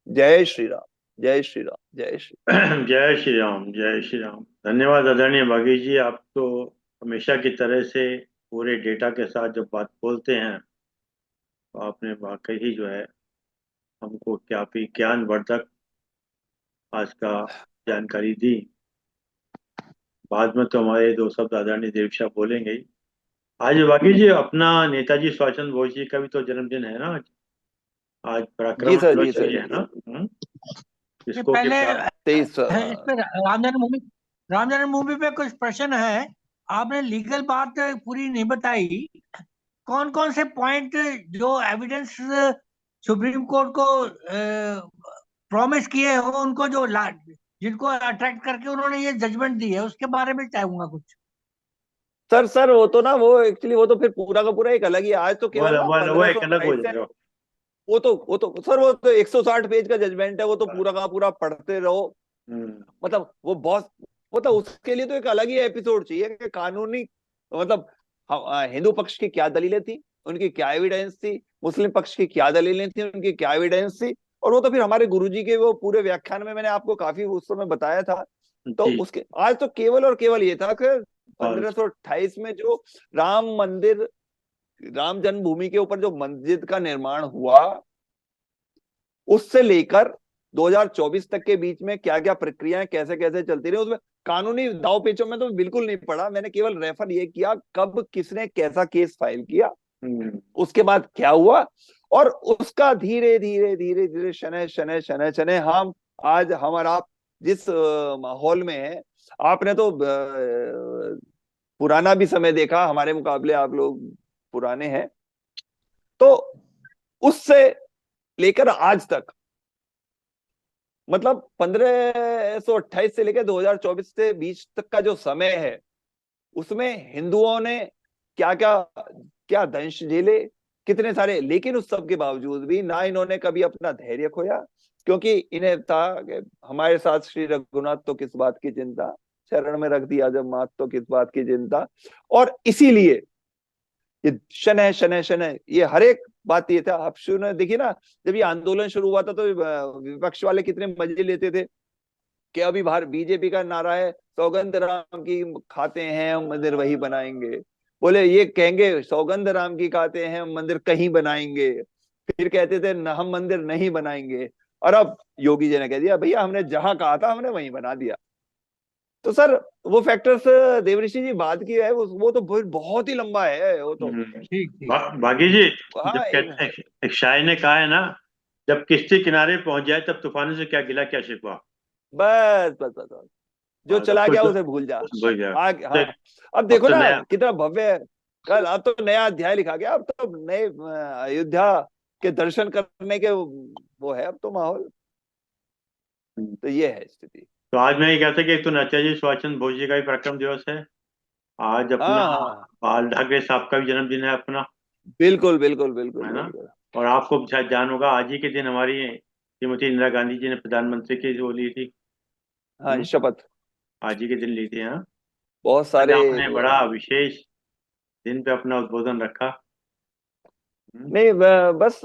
जय श्री राम, जय श्री राम, जय श्री जय श्री राम, जय श्री राम। धन्यवाद आदरणीय भागी जी, आप तो हमेशा की तरह से पूरे डेटा के साथ जब बात बोलते हैं तो आपने वाकई ही जो है हमको काफी ज्ञानवर्धक आज का जानकारी दी। बाद में तो हमारे दो शब्द आदरणीय देवशा बोलेंगे ही। आज भागी जी अपना नेताजी सुभाष चंद्र बोस जी का भी तो जन्मदिन है ना आज। आज जी पराक्रम सर, जी दिवस सर, भी जी है ना। सर। ये इसको के पहले 23। इस पे राम जन्मभूमि, राम जन्मभूमि पे कुछ प्रश्न है। आपने लीगल बात पूरी नहीं बताई। कौन कौन से पॉइंट जो एविडेंस सुप्रीम कोर्ट को प्रॉमिस किए हो, उनको जो जिनको अट्रैक्ट करके उन्होंने ये जजमेंट दी है, उसके बारे में चाहूंगा कुछ। सर वो तो ना, वो एक्चुअली वो तो फिर पूरा का पूरा एक अलग ही। आज तो केवल ना वो एक अलग हो 1528 से, जाएगा। वो तो सर वो तो 160 पेज का जजमेंट है। वो तो पूरा का पूरा पढ़ते रहो। हम्म, मतलब वो बहुत, वो तो उसके लिए तो एक अलग ही एपिसोड चाहिए कि कानूनी, मतलब हिंदू पक्ष की क्या दलीलें थी, उनकी क्या एविडेंस थी, मुस्लिम पक्ष की क्या दलीलें थी, उनकी क्या एविडेंस थी। और वो तो फिर हमारे गुरुजी के वो पूरे व्याख्यान में मैंने आपको काफी उस समय बताया था। तो जी। उसके आज तो केवल और केवल ये था कि और 1528 में जो राम मंदिर, राम जन्मभूमि के ऊपर जो मस्जिद का निर्माण हुआ, उससे लेकर 2024 तक के बीच में क्या क्या प्रक्रियाएं कैसे कैसे चलती रही, उसमें कानूनी दाव पेचों में तो बिल्कुल नहीं पड़ा। मैंने केवल रेफर ये किया कब किसने कैसा केस फाइल किया, उसके बाद क्या हुआ, और उसका धीरे धीरे धीरे धीरे शनै शनै शनै शनै हम आज हमारा आप जिस माहौल में है। आपने तो पुराना भी समय देखा, हमारे मुकाबले आप लोग पुराने हैं। तो उससे लेकर आज तक, मतलब 1528 से लेकर 2024 से बीच तक का जो समय है, उसमें हिंदुओं ने क्या क्या क्या दंश झेले, कितने सारे। लेकिन उस सब के बावजूद भी ना इन्होंने कभी अपना धैर्य खोया, क्योंकि इन्हें था कि हमारे साथ श्री रघुनाथ तो किस बात की चिंता। शरण में रख दिया जब मात तो किस बात की चिंता। और इसीलिए ये शनै शनै शनै, ये हर एक बात ये था। आप सुने देखिए ना, जब ये आंदोलन शुरू हुआ था तो विपक्ष वाले कितने मजे लेते थे कि अभी बाहर बीजेपी का नारा है सौगंध राम की खाते हैं हम मंदिर वही बनाएंगे। बोले ये कहेंगे सौगंध राम की खाते हैं हम मंदिर कहीं बनाएंगे। फिर कहते थे न हम मंदिर नहीं बनाएंगे। और अब योगी जी ने कह दिया भैया हमने जहां कहा था हमने वहीं बना दिया। तो सर वो फैक्टर्स देवऋषि जी बात की है, वो तो बहुत ही लंबा है वो तो। ठीक ठीक। भागी जी, जब हाँ कहते हैं, एक शायर ने कहा है ना, जब किश्ती किनारे पहुंच जाए तब तूफानों से क्या गिला क्या शिकवा। बस बस बस बस। जो अब चला तो गया उसे भूल जा। भूल जाए। आगे तो हाँ। अब अब देखो तो ना नया। कितना भव्य है। कल अब तो नया अध्याय लिखा गया। अब तो नए अयोध्या के दर्शन करने के वो है अब तो माहौल। तो ये है स्थिति। तो आज मैं ये कहता कि एक तो नेताजी सुभाष चंद्र बोस जी का भी पराक्रम दिवस है। आज अपना हाँ हाँ, बाल ठाकरे साहब का भी जन्मदिन है अपना, बिल्कुल बिल्कुल बिल्कुल है ना। बिल्कुल। और आपको शायद जान होगा, आज ही के दिन हमारी श्रीमती इंदिरा गांधी जी ने प्रधानमंत्री की वो ली थी। हाँ, शपथ आज ही के दिन ली थी। हाँ, बहुत आज सारे। आपने बड़ा विशेष दिन पे अपना उद्बोधन रखा। नहीं, बस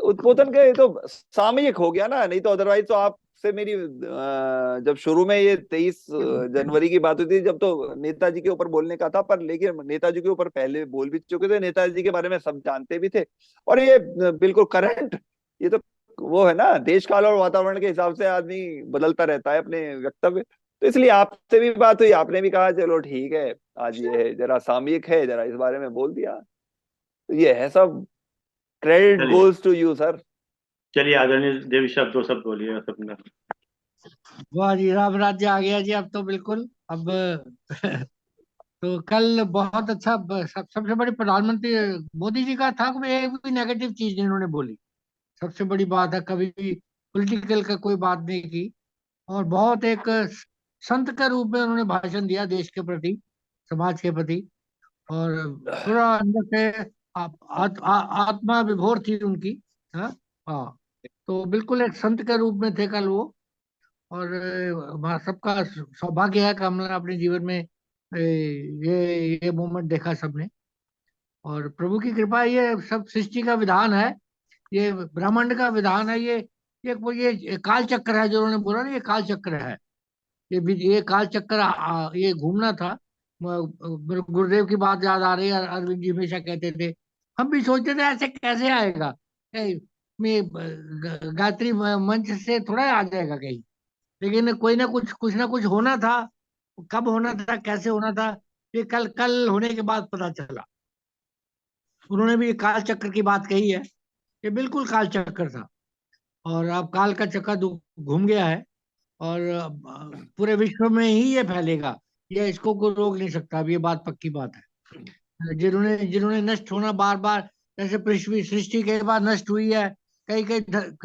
उद्बोधन का ये तो सामयिक हो गया ना, नहीं तो अदरवाइज तो आपसे मेरी जब शुरू में ये 23 जनवरी की बात हुई थी, जब तो नेताजी के ऊपर बोलने का था, पर लेकिन नेताजी के ऊपर पहले बोल भी चुके थे, नेताजी के बारे में सब जानते भी थे। और ये बिल्कुल करंट, ये तो वो है ना, देश काल और वातावरण के हिसाब से आदमी बदलता रहता है अपने वक्तव्य। तो इसलिए आपसे भी बात हुई, आपने भी कहा चलो ठीक है, आज ये है जरा सामयिक है, जरा इस बारे में बोल दिया। तो ये है सब, क्रेडिट चलिए, गोज टू यू सर। चलिए आदरणीय देवी शब्द दो शब्द बोलिए सबने। वाह जी, राम राज्य आ गया जी अब तो बिल्कुल। अब तो कल बहुत अच्छा सबसे बड़ी प्रधानमंत्री मोदी जी का था कि एक भी नेगेटिव चीज नहीं उन्होंने बोली। सबसे बड़ी बात है, कभी भी पॉलिटिकल का कोई बात नहीं की। और बहुत एक संत के रूप में उन्होंने भाषण दिया देश के प्रति, समाज के प्रति। और पूरा अंदर से आत्मा विभोर थी उनकी। हाँ। हाँ। तो बिल्कुल एक संत के रूप में थे कल वो। और सबका सौभाग्य है कि हमने अपने जीवन में ये मोमेंट देखा सबने। और प्रभु की कृपा, ये सब सृष्टि का विधान है, ये ब्रह्मांड का विधान है। ये काल चक्र है जो उन्होंने बोला ना, ये काल चक्र है। ये काल चक्र ये घूमना था। गुरुदेव की बात याद आ रही है, अरविंद जी हमेशा कहते थे। हम भी सोचते थे ऐसे कैसे आएगा, मैं गायत्री मंच से थोड़ा आ जाएगा कहीं। लेकिन कोई ना कुछ ना कुछ होना था। कब होना था, कैसे होना था, ये कल कल होने के बाद पता चला। उन्होंने भी काल चक्र की बात कही है, ये बिल्कुल काल चक्र था। और अब काल का चक्कर घूम गया है। और पूरे विश्व में ही ये फैलेगा, ये इसको कोई रोक नहीं सकता। अब ये बात पक्की बात है। जिन्होंने जिन्होंने नष्ट होना बार बार, जैसे पृथ्वी सृष्टि के बाद नष्ट हुई है, कई कई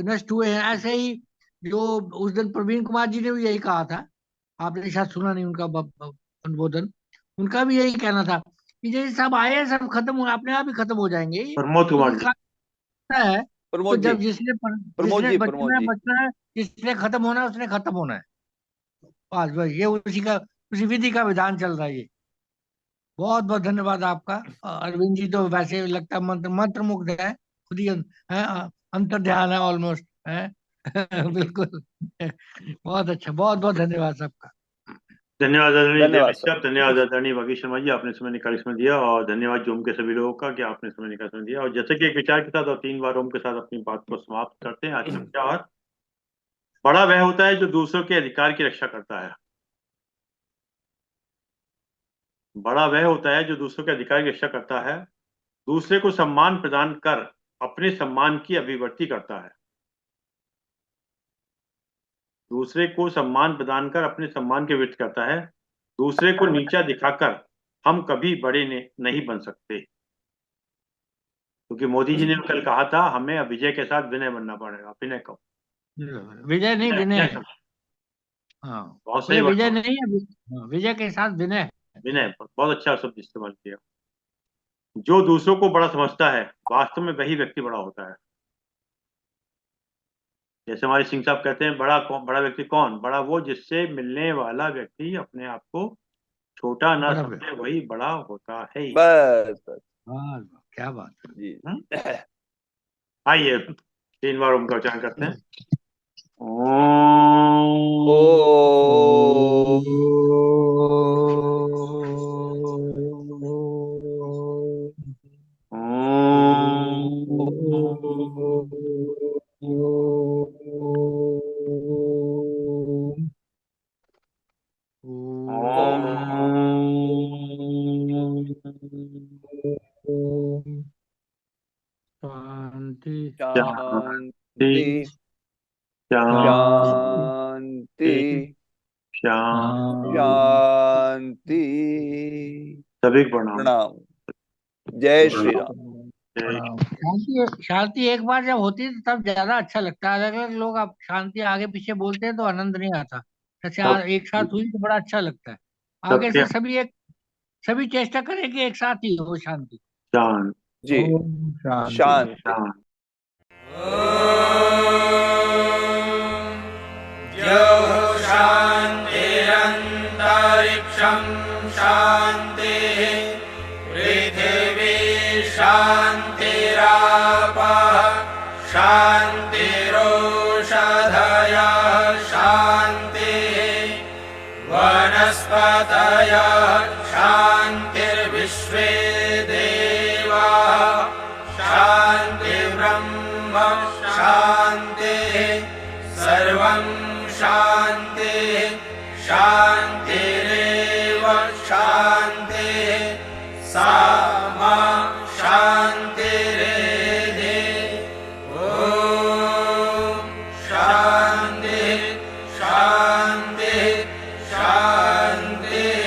नष्ट हुए हैं, ऐसे ही जो उस दिन प्रवीण कुमार जी ने भी यही कहा था। आपने शायद सुना नहीं उनका अनुबोधन। उनका भी यही कहना था कि जैसे सब आए सब खत्म हो, अपने आप ही खत्म हो जाएंगे, प्रमोद क्योंकि कुमार जी। काल है। तो प्रमोद जी, जब जिसने प्रमोद जिसने जी, बचना प्रमोद है जी। बचना है, जिसने खत्म होना है उसने खत्म होना है। बस बस ये उसी विधि का विधान चल रहा है ये। बहुत बहुत धन्यवाद आपका। अरविंद जी तो वैसे लगता है मंत्र मंत्र मुग्ध है, खुद ही है, अंतर ध्यान है ऑलमोस्ट है। बिल्कुल। बहुत अच्छा, बहुत बहुत धन्यवाद सबका। धन्यवाद आदरणीय देवी धन्यवाद सर। साहब, धन्यवाद आदरणीय बागी शर्मा जी, आपने समय निकाल समय दिया। और धन्यवाद जूम के सभी लोगों का कि आपने समय निकाल समय दिया। और जैसे कि एक विचार के साथ और 3 बार ओम के साथ अपनी बात को समाप्त करते हैं आज का विचार। बड़ा वह होता है जो दूसरों के अधिकार की रक्षा करता है। बड़ा वह होता है जो दूसरों के अधिकार की रक्षा करता है, दूसरे को सम्मान प्रदान कर अपने सम्मान की अभिव्यक्ति करता है। दूसरे को सम्मान प्रदान कर अपने सम्मान की व्यक्त करता है। दूसरे को नीचा दिखाकर हम कभी बड़े नहीं बन सकते। क्योंकि मोदी जी ने कल कहा था हमें विजय के साथ विनय बनना पड़ेगा। विनय को विजय नहीं, विनय है। विनय, हाँ। बहुत सही कोई वर्ड विजय बोला। नहीं है, विजय के साथ विनय है। विनय बहुत अच्छा शब्द इस्तेमाल किया। जो दूसरों को बड़ा समझता है वास्तव में वही व्यक्ति बड़ा होता है। जैसे हमारे सिंह साहब कहते हैं, बड़ा व्यक्ति कौन? बड़ा वो जिससे मिलने वाला व्यक्ति अपने आप को छोटा ना बड़ा समझे, वही बड़ा होता है। बस बस। वाह, क्या बात है। जी। हम्म? आइए 3 बार ओम का उच्चारण करते हैं। ओम। ओ। शांति शांति, शांति शांति, शांति। शांति। सभी को प्रणाम। प्रणाम। जय श्री राम। जय शांति शांति एक बार जब होती है तो तब ज्यादा अच्छा लगता है। अलग अलग लोग आप शांति आगे पीछे बोलते हैं तो आनंद नहीं आता। जैसे सब एक साथ हुई तो बड़ा अच्छा लगता है। आगे सबके से सभी चेष्टा करें कि एक साथ ही हो शांति। जी। ओम शांति। शांति। शांति। शान्तिरन्तरिक्षं शान्तिः पृथिवी शान्तिरापः शान्तिरोषधयः शान्तिः वनस्पतयः शान्तिर्विश्वे देवाः शान्तिर्ब्रह्म शान्तिः सर्वं शान्तिः शान्तिरेव शान्तिः सा मा शान्तिरेधि ॐ शान्तिः शान्तिः शान्तिः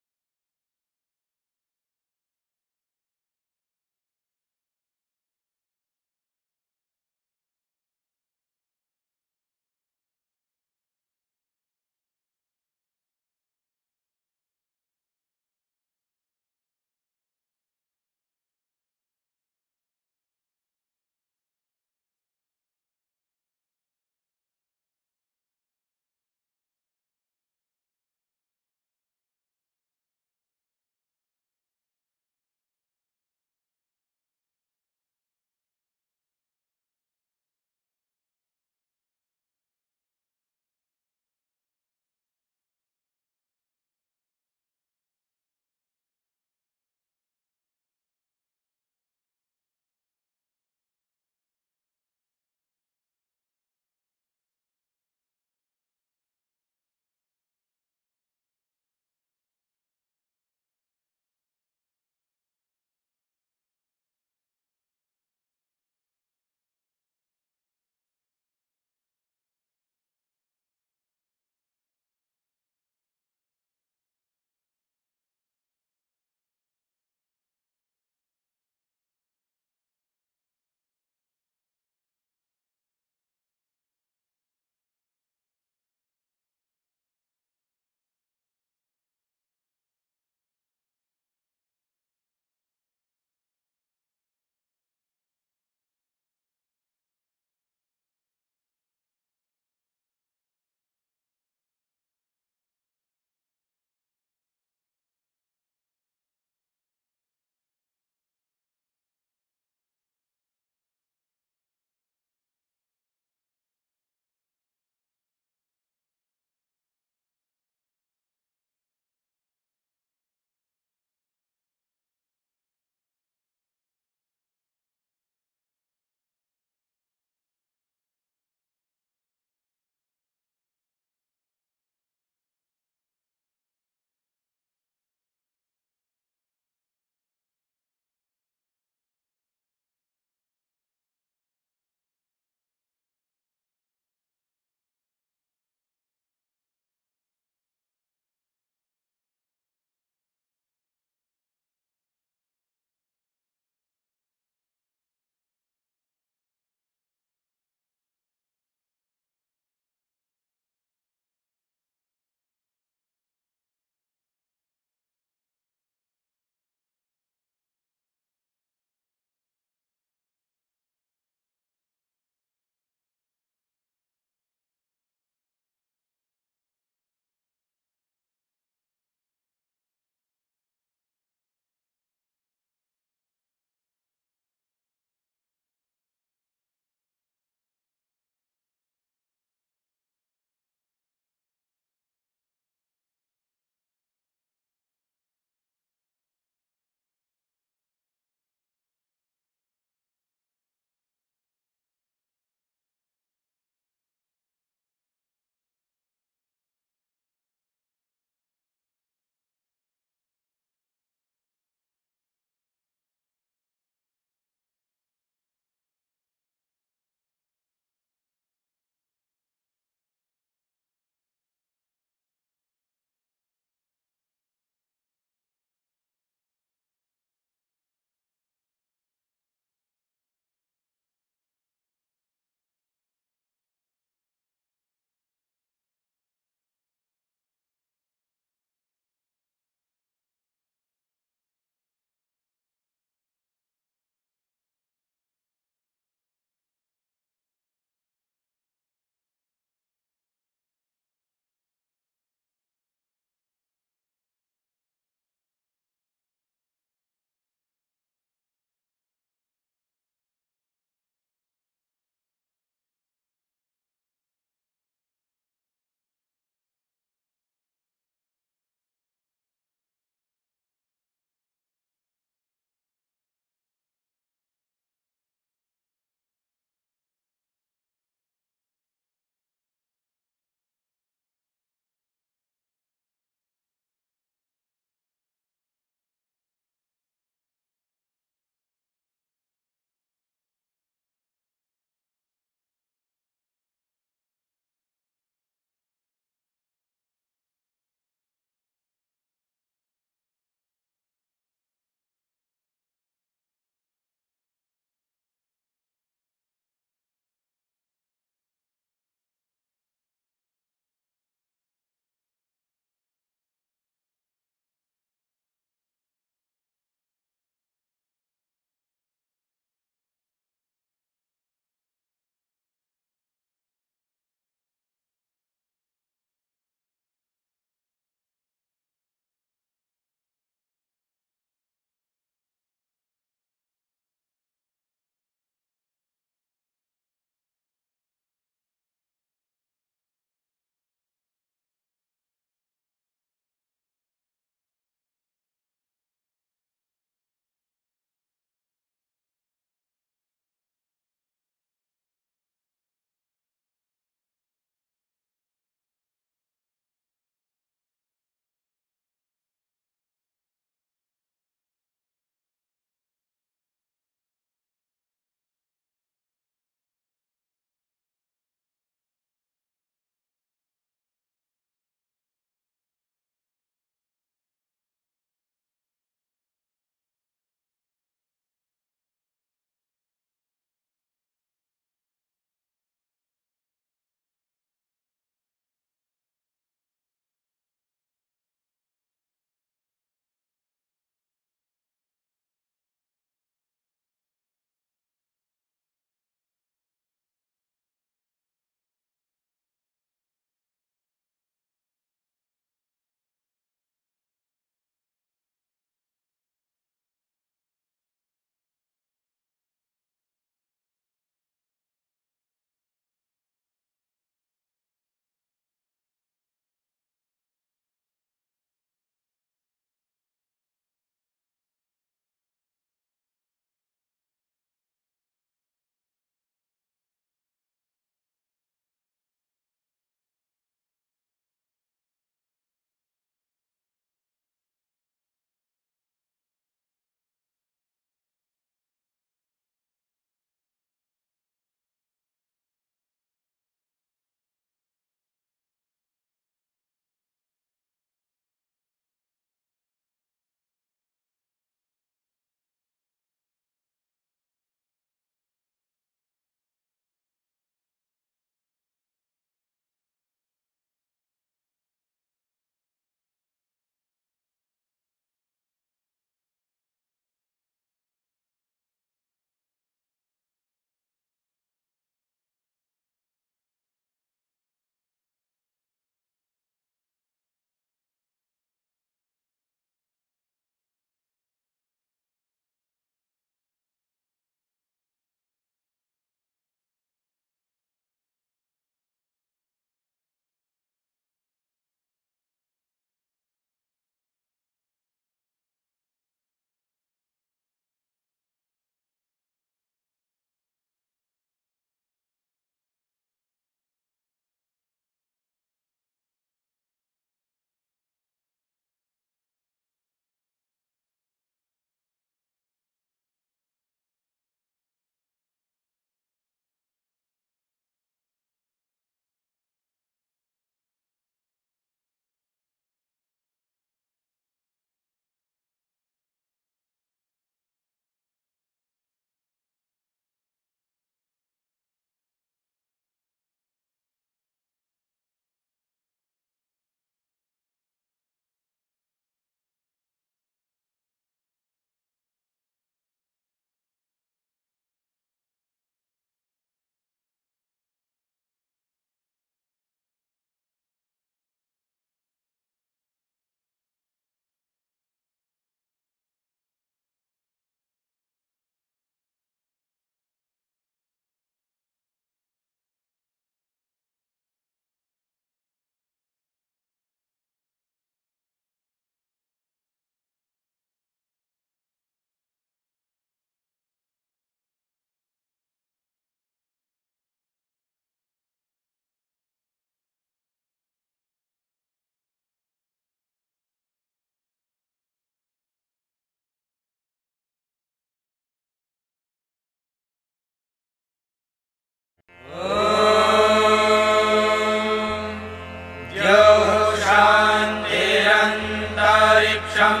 शान्तिरन्तरिक्षं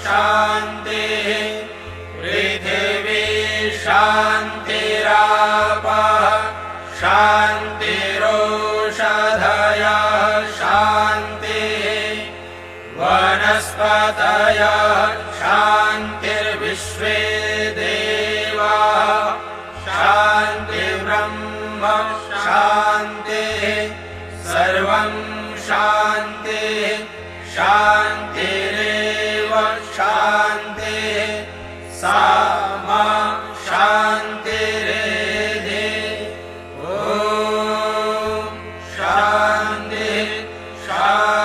शान्तिः पृथिवी शान्तिरापः शान्तिरोषधयः शान्तिः वनस्पतयः शान्तिर्विश्वे देवाः शान्तिर्ब्रह्म शान्तिः सर्वं शान्तिः शान्तिरेव शान्तिः सा मा शान्तिरेधि ॐ शान्तिः शान्तिः